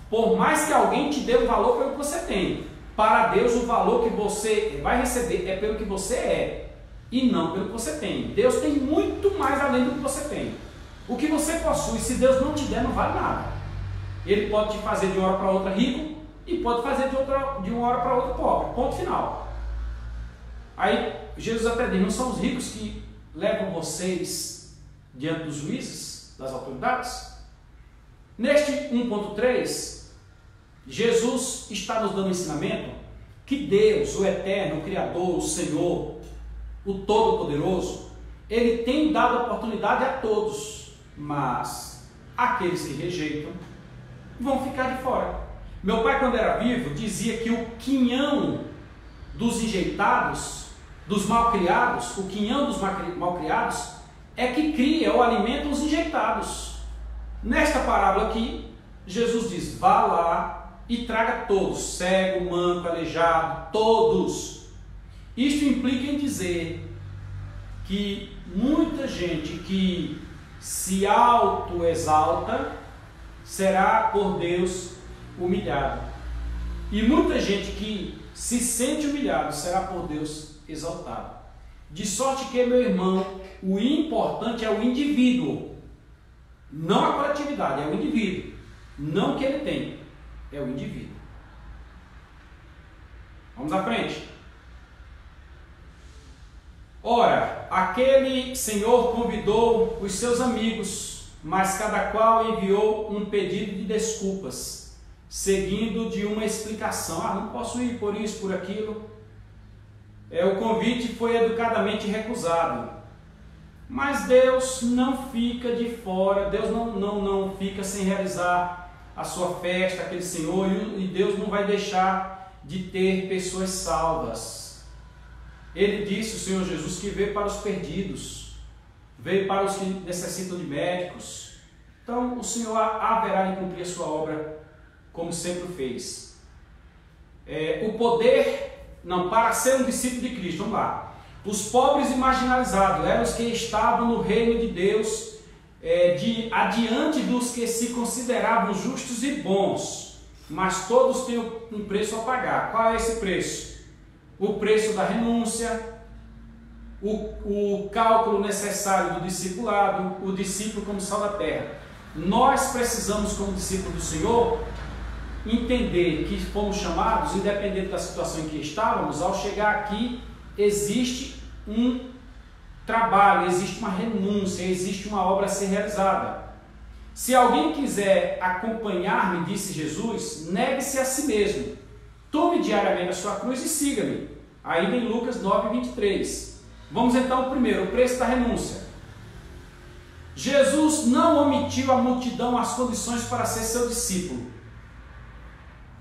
por mais que alguém te dê o valor pelo que você tem, para Deus o valor que você vai receber é pelo que você é e não pelo que você tem. Deus tem muito mais além do que você tem. O que você possui, se Deus não te der, não vale nada. Ele pode te fazer de uma hora para outra rico e pode fazer de uma hora para outra pobre. Ponto final. Aí Jesus até diz: não são os ricos que levam vocês diante dos juízes, das autoridades? Neste 1.3, Jesus está nos dando um ensinamento que Deus, o Eterno, o Criador, o Senhor, o Todo-Poderoso, Ele tem dado oportunidade a todos, mas aqueles que rejeitam vão ficar de fora. Meu pai, quando era vivo, dizia que o quinhão dos enjeitados, dos malcriados, o quinhão dos malcriados é que cria ou alimenta os enjeitados. Nesta parábola aqui, Jesus diz: vá lá e traga todos, cego, manco, aleijado, todos. Isto implica em dizer que muita gente que se autoexalta será por Deus humilhado. E muita gente que se sente humilhado será por Deus exaltado. De sorte que, meu irmão, o importante é o indivíduo, não a coletividade, é o indivíduo, não o que ele tem, é o indivíduo. Vamos à frente. Ora, aquele senhor convidou os seus amigos, mas cada qual enviou um pedido de desculpas, seguindo de uma explicação: não posso ir por isso, por aquilo. O convite foi educadamente recusado. Mas Deus não fica de fora, Deus não fica sem realizar a sua festa, aquele Senhor, e Deus não vai deixar de ter pessoas salvas. Ele disse, o Senhor Jesus, que veio para os perdidos, veio para os que necessitam de médicos. Então o Senhor haverá de cumprir a sua obra como sempre fez. O poder, para ser um discípulo de Cristo, vamos lá. Os pobres e marginalizados eram os que estavam no reino de Deus, adiante dos que se consideravam justos e bons, mas todos têm um preço a pagar. Qual é esse preço? O preço da renúncia, o cálculo necessário do discipulado, o discípulo como sal da terra. Nós precisamos, como discípulo do Senhor, entender que fomos chamados, independente da situação em que estávamos. Ao chegar aqui, existe um trabalho, existe uma renúncia, existe uma obra a ser realizada. Se alguém quiser acompanhar-me, disse Jesus, negue-se a si mesmo, tome diariamente a sua cruz e siga-me. Ainda em Lucas 9:23. Vamos então ao primeiro, o preço da renúncia. Jesus não omitiu à multidão as condições para ser seu discípulo.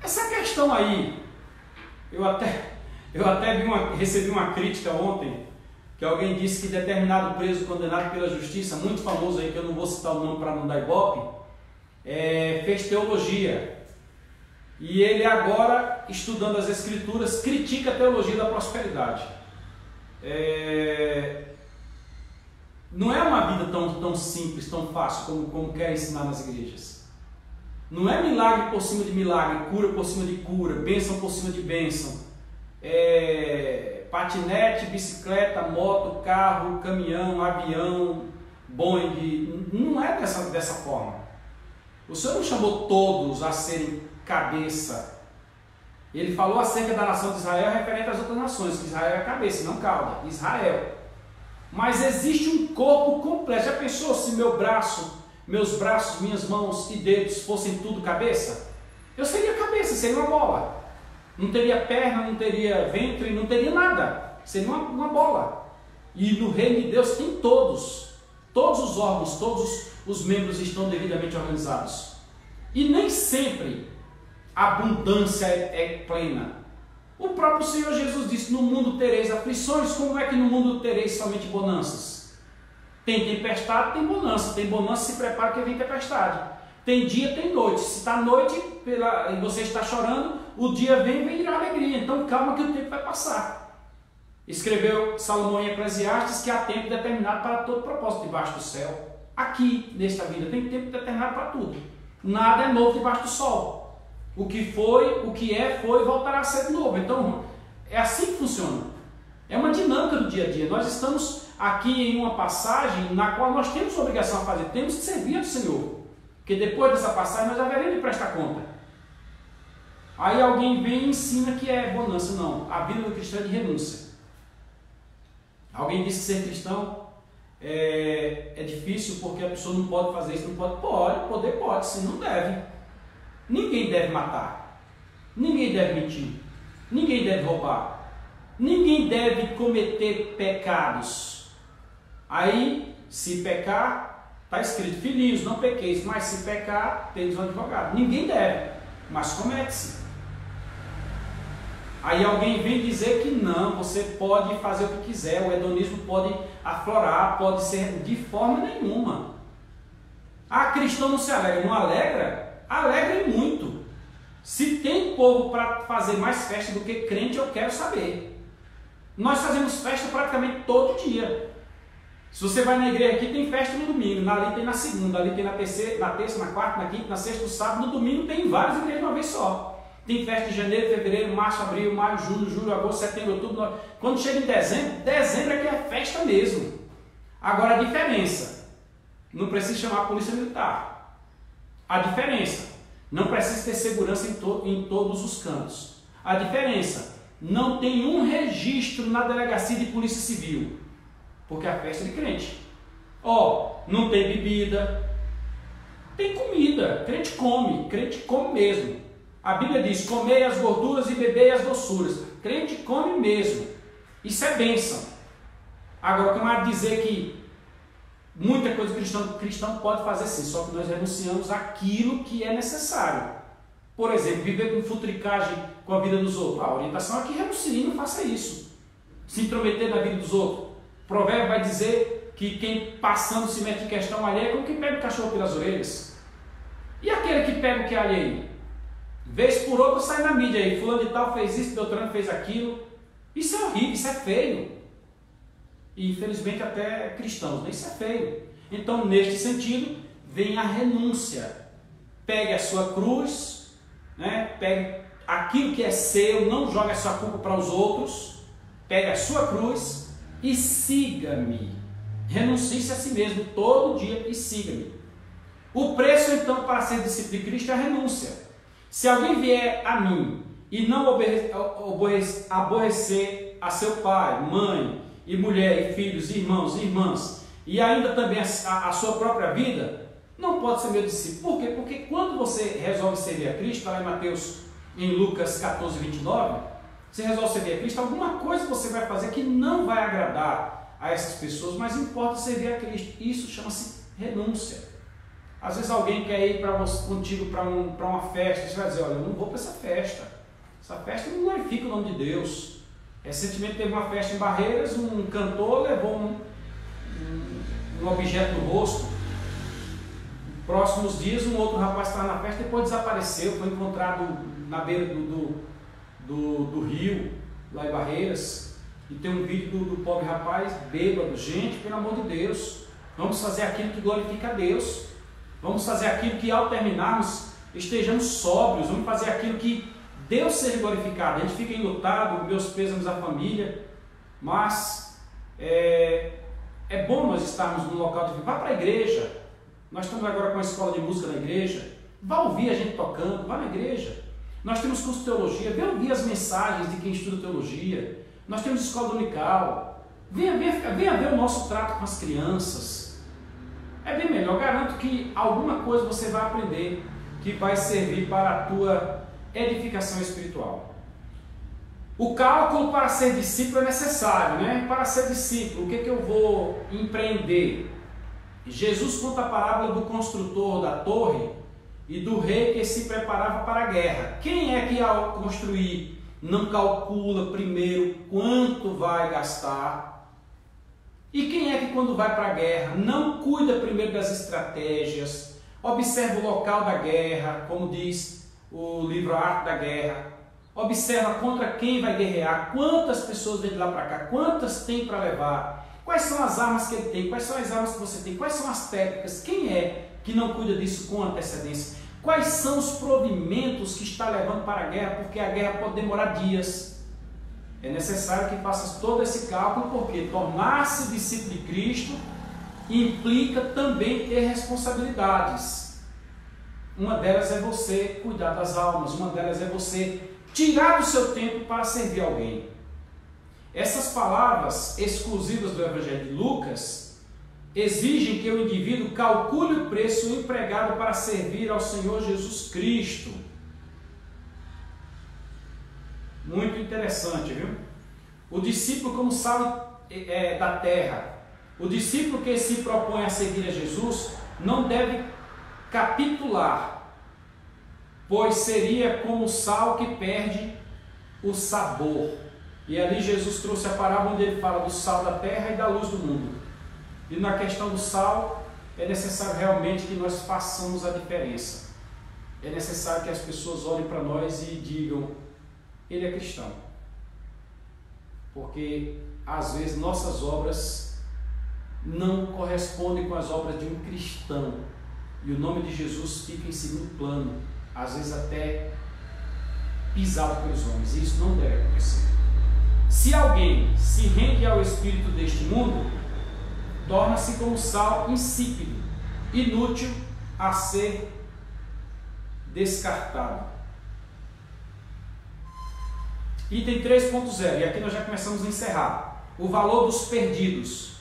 Essa questão aí, eu até recebi uma crítica ontem, que alguém disse que determinado preso condenado pela justiça, muito famoso aí, que eu não vou citar o nome para não dar ibope, fez teologia. E ele agora, estudando as Escrituras, critica a teologia da prosperidade. Não é uma vida tão simples, tão fácil como quer ensinar nas igrejas. Não é milagre por cima de milagre, cura por cima de cura, bênção por cima de bênção. Patinete, bicicleta, moto, carro, caminhão, avião, Boeing. Não é dessa forma. O Senhor não chamou todos a serem cabeça. Ele falou acerca da nação de Israel referente às outras nações, que Israel é cabeça, não cauda, Israel. Mas existe um corpo completo. Já pensou se meus braços, minhas mãos e dedos fossem tudo cabeça? Eu seria cabeça, seria uma bola. Não teria perna, não teria ventre, não teria nada. Seria uma bola. E no reino de Deus tem todos os órgãos, todos os membros estão devidamente organizados. E nem sempre a abundância é plena. O próprio Senhor Jesus disse: no mundo tereis aflições. Como é que no mundo tereis somente bonanças? Tem tempestade, tem bonança. Tem bonança, se prepara que vem tempestade. Tem dia, tem noite. Se está noite e você está chorando, o dia vem e vem a alegria. Então calma que o tempo vai passar. Escreveu Salomão em Eclesiastes que há tempo determinado para todo propósito debaixo do céu. Aqui, nesta vida, tem tempo determinado para tudo. Nada é novo debaixo do sol. O que foi, o que é, foi e voltará a ser de novo. Então, é assim que funciona. É uma dinâmica do dia a dia. Nós estamos aqui em uma passagem na qual nós temos obrigação a fazer. Temos que servir ao Senhor. Porque depois dessa passagem nós haveremos de prestar conta. Aí alguém vem e ensina que é bonança. Não, a vida do cristão é de renúncia. Alguém disse que ser cristão é difícil porque a pessoa não pode fazer isso, não pode. Poder pode, sim, não deve. Ninguém deve matar. Ninguém deve mentir. Ninguém deve roubar. Ninguém deve cometer pecados. Aí, se pecar, está escrito, filhinhos, não pequeis, mas se pecar, tens um advogado. Ninguém deve, mas comete-se. Aí alguém vem dizer que não, você pode fazer o que quiser, o hedonismo pode aflorar, pode ser de forma nenhuma. Ah, cristão não se alegra. Não alegra? Alegra muito. Se tem povo para fazer mais festa do que crente, eu quero saber. Nós fazemos festa praticamente todo dia. Se você vai na igreja aqui, tem festa no domingo, ali tem na segunda, ali tem na terça, na quarta, na quinta, na sexta, no sábado, no domingo tem várias igrejas de uma vez só. Tem festa em janeiro, fevereiro, março, abril, maio, junho, julho, agosto, setembro, outubro. Quando chega em dezembro é que é festa mesmo. Agora a diferença, não precisa chamar a polícia militar. A diferença, não precisa ter segurança em todos os cantos. A diferença, não tem um registro na delegacia de polícia civil, porque a festa é de crente. Não tem bebida, tem comida, crente come mesmo. A Bíblia diz, comei as gorduras e bebei as doçuras. Crente come mesmo. Isso é bênção. Agora, como é dizer que muita coisa o cristão pode fazer sim, só que nós renunciamos àquilo que é necessário. Por exemplo, viver com futricagem com a vida dos outros. A orientação é que renuncie e não faça isso. Se intrometer na vida dos outros. O provérbio vai dizer que quem passando se mete em questão alheia é como quem pega o cachorro pelas orelhas. E aquele que pega o que é alheio? Vez por outra sai na mídia aí, fulano de tal fez isso, Beltrano fez aquilo. Isso é horrível, isso é feio. E infelizmente até cristãos, né? Isso é feio. Então, neste sentido, vem a renúncia. Pegue a sua cruz, né? Pegue aquilo que é seu, não jogue a sua culpa para os outros. Pegue a sua cruz e siga-me. Renuncie-se a si mesmo todo dia e siga-me. O preço, então, para ser discípulo de Cristo é a renúncia. Se alguém vier a mim e não aborrecer a seu pai, mãe, e mulher, e filhos, e irmãos e irmãs, e ainda também a sua própria vida, não pode ser meu discípulo. Por quê? Porque quando você resolve servir a Cristo, lá em Lucas 14, 29, você resolve servir a Cristo, alguma coisa você vai fazer que não vai agradar a essas pessoas, mas importa servir a Cristo. Isso chama-se renúncia. Às vezes alguém quer ir contigo para uma festa, você vai dizer, olha, eu não vou para essa festa não glorifica o nome de Deus. Recentemente teve uma festa em Barreiras, um cantor levou um objeto no rosto. Próximos dias um outro rapaz estava na festa e depois desapareceu, foi encontrado na beira do rio, lá em Barreiras, e tem um vídeo do pobre rapaz bêbado. Gente, pelo amor de Deus, vamos fazer aquilo que glorifica a Deus. Vamos fazer aquilo que ao terminarmos estejamos sóbrios, vamos fazer aquilo que Deus seja glorificado. A gente fica enlutado, meus pêsames à família, mas é bom nós estarmos num local de vida. Vá para a igreja, nós estamos agora com a escola de música na igreja, vá ouvir a gente tocando, vá na igreja. Nós temos curso de teologia, venha ouvir as mensagens de quem estuda teologia, nós temos escola dominical, venha ver o nosso trato com as crianças. É bem melhor, garanto que alguma coisa você vai aprender que vai servir para a tua edificação espiritual. O cálculo para ser discípulo é necessário, né? Para ser discípulo, o que eu vou empreender? Jesus conta a parábola do construtor da torre e do rei que se preparava para a guerra. Quem é que ao construir não calcula primeiro quanto vai gastar? E quem é que quando vai para a guerra não cuida primeiro das estratégias, observa o local da guerra, como diz o livro A Arte da Guerra, observa contra quem vai guerrear, quantas pessoas vêm de lá para cá, quantas tem para levar, quais são as armas que ele tem, quais são as armas que você tem, quais são as técnicas, quem é que não cuida disso com antecedência, quais são os provimentos que está levando para a guerra, porque a guerra pode demorar dias. É necessário que faças todo esse cálculo, porque tornar-se discípulo de Cristo implica também ter responsabilidades. Uma delas é você cuidar das almas, uma delas é você tirar do seu tempo para servir alguém. Essas palavras exclusivas do Evangelho de Lucas exigem que o indivíduo calcule o preço empregado para servir ao Senhor Jesus Cristo. Muito interessante, viu? O discípulo como sal da terra, o discípulo que se propõe a seguir a Jesus não deve capitular, pois seria como o sal que perde o sabor. E ali Jesus trouxe a parábola onde ele fala do sal da terra e da luz do mundo. E na questão do sal, é necessário realmente que nós façamos a diferença. É necessário que as pessoas olhem para nós e digam: ele é cristão. Porque às vezes nossas obras não correspondem com as obras de um cristão. E o nome de Jesus fica em segundo plano, às vezes até pisado pelos homens. E isso não deve acontecer. Se alguém se rende ao espírito deste mundo, torna-se como sal insípido, inútil a ser descartado. Item 3.0, e aqui nós já começamos a encerrar. O valor dos perdidos.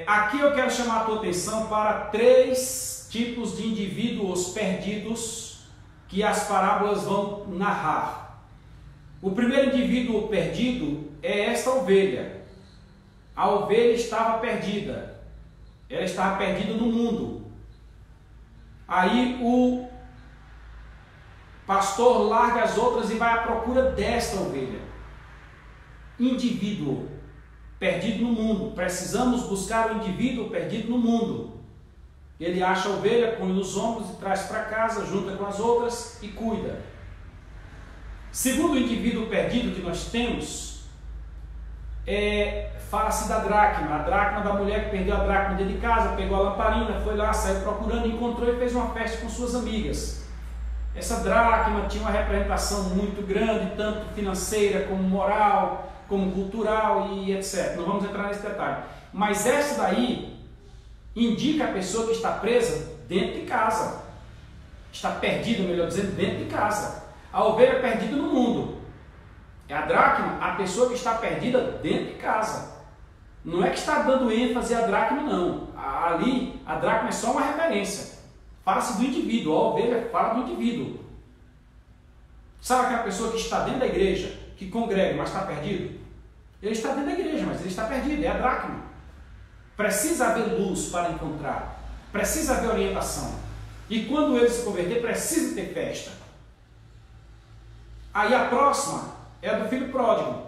Aqui eu quero chamar a tua atenção para 3 tipos de indivíduos perdidos que as parábolas vão narrar. O primeiro indivíduo perdido é esta ovelha. A ovelha estava perdida. Ela estava perdida no mundo. Aí o pastor larga as outras e vai à procura desta ovelha. Indivíduo perdido no mundo. Precisamos buscar o indivíduo perdido no mundo. Ele acha a ovelha, põe nos ombros e traz para casa, junta com as outras e cuida. Segundo indivíduo perdido que nós temos, fala-se da dracma. A dracma da mulher que perdeu a dracma dentro de casa, pegou a lamparina, foi lá, saiu procurando, encontrou e fez uma festa com suas amigas. Essa dracma tinha uma representação muito grande, tanto financeira como moral, como cultural e etc. Não vamos entrar nesse detalhe. Mas essa daí indica a pessoa que está presa dentro de casa. Está perdida, melhor dizendo, dentro de casa. A ovelha perdida no mundo. É a dracma, a pessoa que está perdida dentro de casa. Não é que está dando ênfase à dracma, não. Ali, a dracma é só uma referência. Fala-se do indivíduo, a ovelha fala do indivíduo. Sabe aquela pessoa que está dentro da igreja, que congrega, mas está perdido? Ele está dentro da igreja, mas ele está perdido, é a dracma. Precisa haver luz para encontrar, precisa haver orientação. E quando ele se converter, precisa ter festa. Aí a próxima é a do filho pródigo.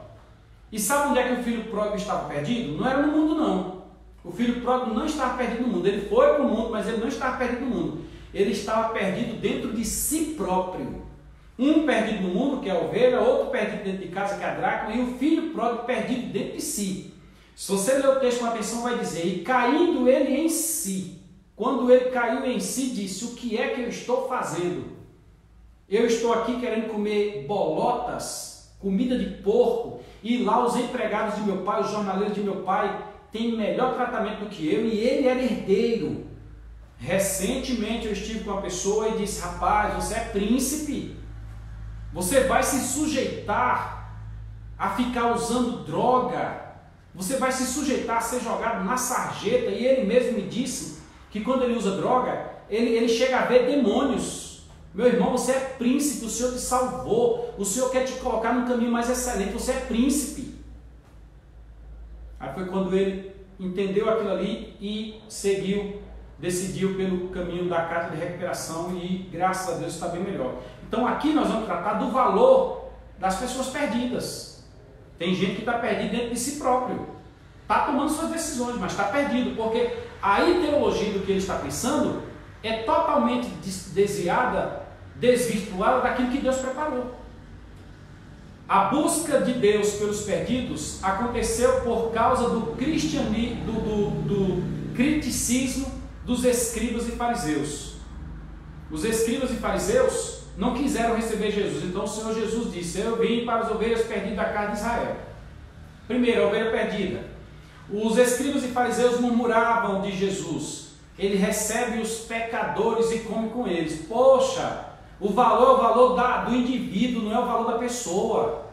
E sabe onde é que o filho pródigo estava perdido? Não era no mundo, não. O filho pródigo não estava perdido no mundo. Ele foi para o mundo, mas ele não estava perdido no mundo. Ele estava perdido dentro de si próprio. Um perdido no mundo, que é a ovelha, outro perdido dentro de casa, que é a dracma, e o filho pródigo perdido dentro de si. Se você ler o texto com atenção, vai dizer: e caindo ele em si. Quando ele caiu em si, disse: o que é que eu estou fazendo? Eu estou aqui querendo comer bolotas, comida de porco, e lá os empregados de meu pai, os jornaleiros de meu pai, têm melhor tratamento do que eu, e ele era herdeiro. Recentemente eu estive com uma pessoa e disse: rapaz, você é príncipe, você vai se sujeitar a ficar usando droga, você vai se sujeitar a ser jogado na sarjeta. E ele mesmo me disse que quando ele usa droga, ele chega a ver demônios. Meu irmão, você é príncipe, o Senhor te salvou, o Senhor quer te colocar num caminho mais excelente, você é príncipe. Aí foi quando ele entendeu aquilo ali e seguiu, decidiu pelo caminho da carta de recuperação, e graças a Deus está bem melhor. Então aqui nós vamos tratar do valor das pessoas perdidas. Tem gente que está perdida dentro de si próprio. está tomando suas decisões, mas está perdido, porque a ideologia do que ele está pensando é totalmente desviada, desvirtuada daquilo que Deus preparou. A busca de Deus pelos perdidos aconteceu por causa do cristianismo, do criticismo dos escribas e fariseus. Os escribas e fariseus não quiseram receber Jesus, então o Senhor Jesus disse: eu vim para as ovelhas perdidas da casa de Israel. Primeiro, a ovelha perdida. Os escribas e fariseus murmuravam de Jesus: ele recebe os pecadores e come com eles. Poxa, o valor é o valor do indivíduo, não é o valor da pessoa.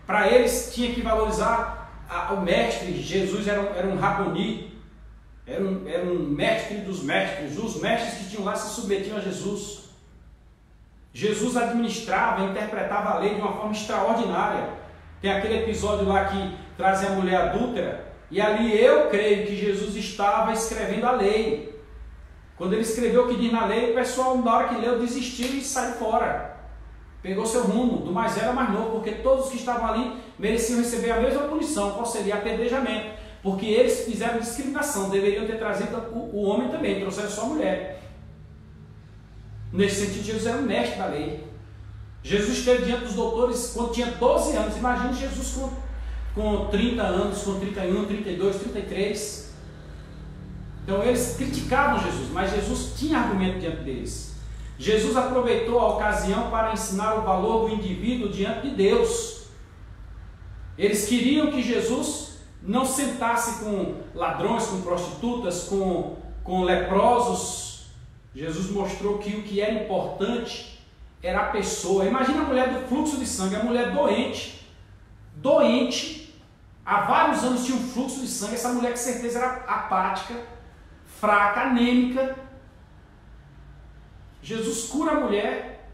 Para eles tinha que valorizar o mestre. Jesus era um raboni, era um mestre dos mestres. Os mestres que tinham lá se submetiam a Jesus. Jesus administrava, interpretava a lei de uma forma extraordinária. Tem aquele episódio lá que traz a mulher adúltera, e ali eu creio que Jesus estava escrevendo a lei. Quando ele escreveu o que diz na lei, o pessoal, na hora que leu, desistiu e saiu fora. Pegou seu rumo, do mais velho ao mais novo, porque todos os que estavam ali mereciam receber a mesma punição, qual seria apedrejamento, porque eles fizeram discriminação, deveriam ter trazido o homem também, trouxeram só a mulher. Nesse sentido, Jesus era um mestre da lei. Jesus esteve diante dos doutores quando tinha 12 anos. Imagine Jesus com 30 anos, com 31, 32, 33. Então eles criticavam Jesus, mas Jesus tinha argumento diante deles. Jesus aproveitou a ocasião para ensinar o valor do indivíduo diante de Deus. Eles queriam que Jesus não sentasse com ladrões, com prostitutas, com leprosos. Jesus mostrou que o que era importante era a pessoa. Imagina a mulher do fluxo de sangue, a mulher doente, há vários anos tinha um fluxo de sangue. Essa mulher com certeza era apática, fraca, anêmica. Jesus cura a mulher,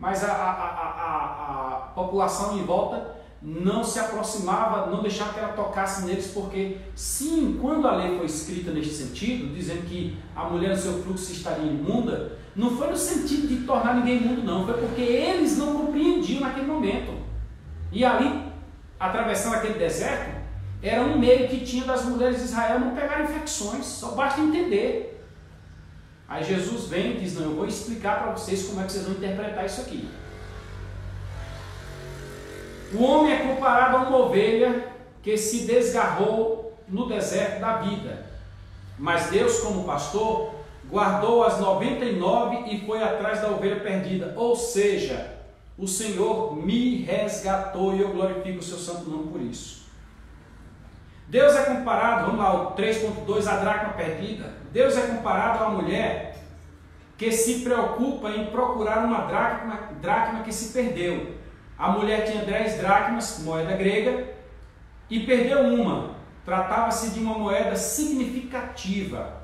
mas a população em volta não se aproximava, não deixava que ela tocasse neles, porque sim, quando a lei foi escrita neste sentido, dizendo que a mulher no seu fluxo estaria imunda, não foi no sentido de tornar ninguém imundo, não, foi porque eles não compreendiam naquele momento. E ali, atravessando aquele deserto, era um meio que tinha das mulheres de Israel não pegar infecções, só basta entender. Aí Jesus vem e diz: não, eu vou explicar para vocês como é que vocês vão interpretar isso aqui. O homem é comparado a uma ovelha que se desgarrou no deserto da vida. Mas Deus, como pastor, guardou as 99 e foi atrás da ovelha perdida. Ou seja, o Senhor me resgatou e eu glorifico o seu santo nome por isso. Deus é comparado, vamos lá, o 3.2, a dracma perdida. Deus é comparado a uma mulher que se preocupa em procurar uma dracma que se perdeu. A mulher tinha 10 dracmas, moeda grega, e perdeu uma. Tratava-se de uma moeda significativa.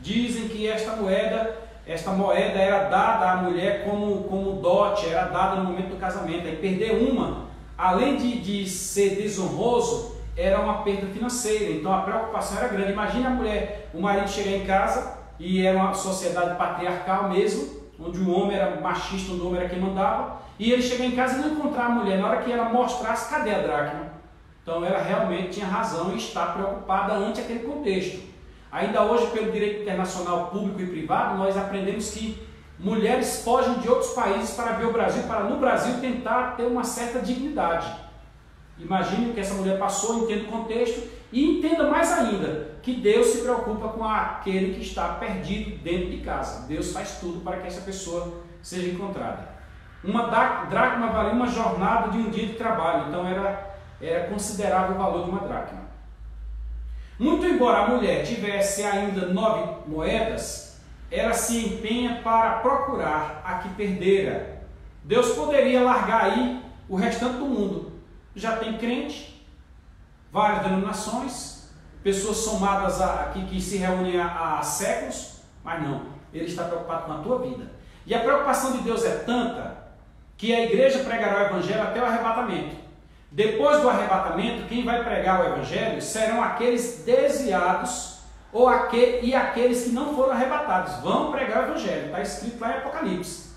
Dizem que esta moeda era dada à mulher como dote, era dada no momento do casamento. E perder uma, além de ser desonroso, era uma perda financeira. Então a preocupação era grande. Imagina a mulher, o marido chegar em casa, e era uma sociedade patriarcal mesmo, onde o homem era machista, o homem era quem mandava, e ele chegar em casa e não encontrar a mulher. Na hora que ela mostrasse, cadê a dracma? Então ela realmente tinha razão em estar preocupada ante aquele contexto. Ainda hoje, pelo direito internacional público e privado, nós aprendemos que mulheres fogem de outros países para ver o Brasil, para no Brasil tentar ter uma certa dignidade. Imagine o que essa mulher passou, entenda o contexto e entenda mais ainda que Deus se preocupa com aquele que está perdido dentro de casa. Deus faz tudo para que essa pessoa seja encontrada. Uma dracma valia uma jornada de um dia de trabalho, então era considerável o valor de uma dracma. Muito embora a mulher tivesse ainda 9 moedas, ela se empenha para procurar a que perdera. Deus poderia largar aí o restante do mundo. Já tem crente, várias denominações, pessoas somadas aqui que se reúnem há séculos, mas não, Ele está preocupado com a tua vida. E a preocupação de Deus é tanta que a igreja pregará o Evangelho até o arrebatamento. Depois do arrebatamento, quem vai pregar o Evangelho serão aqueles desviados e aqueles que não foram arrebatados. Vão pregar o Evangelho, está escrito lá em Apocalipse.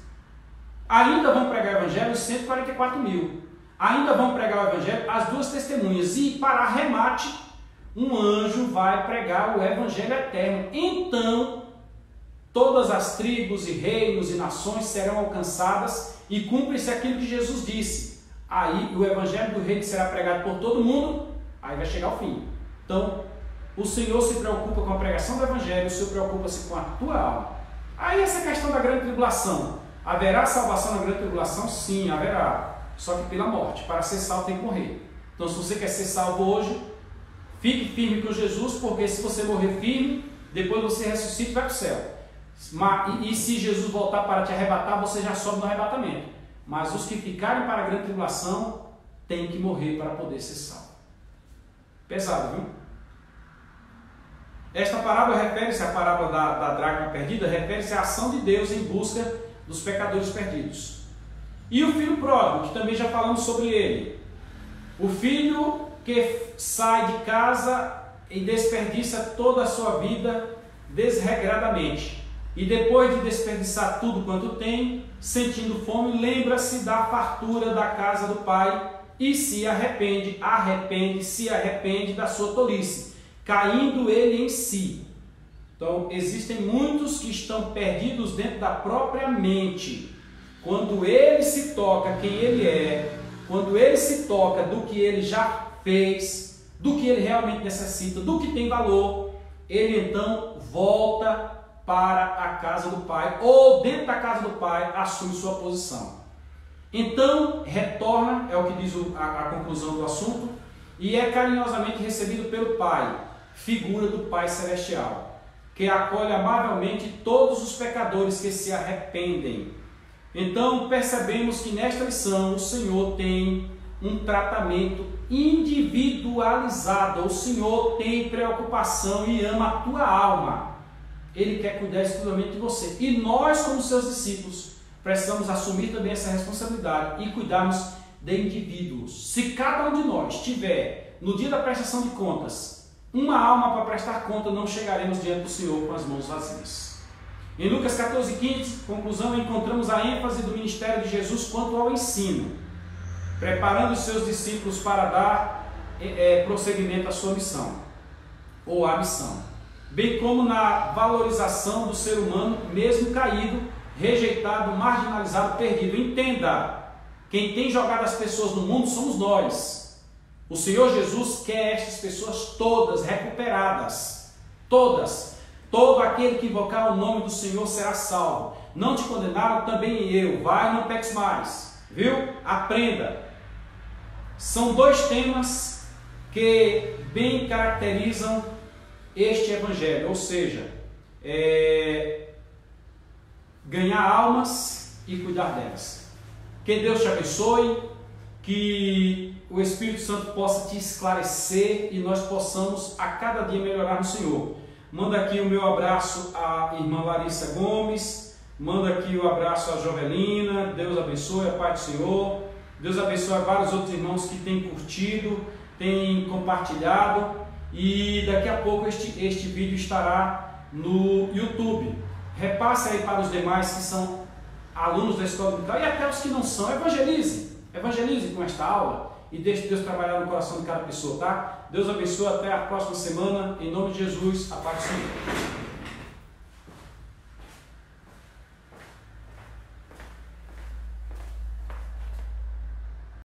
Ainda vão pregar o Evangelho os 144 mil. ainda vão pregar o evangelho as duas testemunhas, e para arremate, um anjo vai pregar o evangelho eterno. Então, todas as tribos e reinos e nações serão alcançadas e cumpre-se aquilo que Jesus disse. Aí o evangelho do reino será pregado por todo mundo, aí vai chegar o fim. Então, o Senhor se preocupa com a pregação do evangelho, o Senhor preocupa-se com a tua alma. Aí essa questão da grande tribulação, haverá salvação na grande tribulação? Sim, haverá, só que pela morte. Para ser salvo tem que morrer. Então, se você quer ser salvo hoje, fique firme com Jesus, porque se você morrer firme, depois você ressuscita e vai para o céu. E se Jesus voltar para te arrebatar, você já sobe no arrebatamento. Mas os que ficarem para a grande tribulação têm que morrer para poder ser salvo. Pesado, viu? Esta parábola refere-se, a parábola da dracma perdida, refere-se à ação de Deus em busca dos pecadores perdidos. E o filho pródigo, que também já falamos sobre ele. O filho que sai de casa e desperdiça toda a sua vida desregradamente. E depois de desperdiçar tudo quanto tem, sentindo fome, lembra-se da fartura da casa do pai e se arrepende da sua tolice, caindo ele em si. Então, existem muitos que estão perdidos dentro da própria mente. Quando ele se toca quem ele é, quando ele se toca do que ele já fez, do que ele realmente necessita, do que tem valor, ele então volta para a casa do pai, ou dentro da casa do pai assume sua posição. Então retorna, é o que diz a conclusão do assunto, e é carinhosamente recebido pelo pai, figura do Pai Celestial, que acolhe amavelmente todos os pecadores que se arrependem. Então percebemos que nesta lição o Senhor tem um tratamento individualizado. O Senhor tem preocupação e ama a tua alma. Ele quer cuidar exclusivamente de você. E nós, como seus discípulos, precisamos assumir também essa responsabilidade e cuidarmos de indivíduos. Se cada um de nós tiver, no dia da prestação de contas, uma alma para prestar conta, não chegaremos diante do Senhor com as mãos vazias. Em Lucas 14:15, conclusão, encontramos a ênfase do ministério de Jesus quanto ao ensino, preparando os seus discípulos para dar prosseguimento à sua missão, ou à missão, bem como na valorização do ser humano, mesmo caído, rejeitado, marginalizado, perdido. Entenda, quem tem jogado as pessoas no mundo somos nós. O Senhor Jesus quer estas pessoas todas recuperadas, todas. Todo aquele que invocar o nome do Senhor será salvo. Não te condenaram, também eu. Vai, não peques mais. Viu? Aprenda. São dois temas que bem caracterizam este evangelho, ou seja, ganhar almas e cuidar delas. Que Deus te abençoe, que o Espírito Santo possa te esclarecer e nós possamos a cada dia melhorar no Senhor. Manda aqui o meu abraço à irmã Larissa Gomes, manda aqui o abraço à Jovelina. Deus abençoe, a paz do Senhor. Deus abençoe a vários outros irmãos que têm curtido, têm compartilhado, e daqui a pouco este vídeo estará no YouTube. Repasse aí para os demais que são alunos da escola dominical e até os que não são. Evangelize com esta aula e deixe Deus trabalhar no coração de cada pessoa, tá? Deus abençoe, até a próxima semana, em nome de Jesus, a paz do Senhor.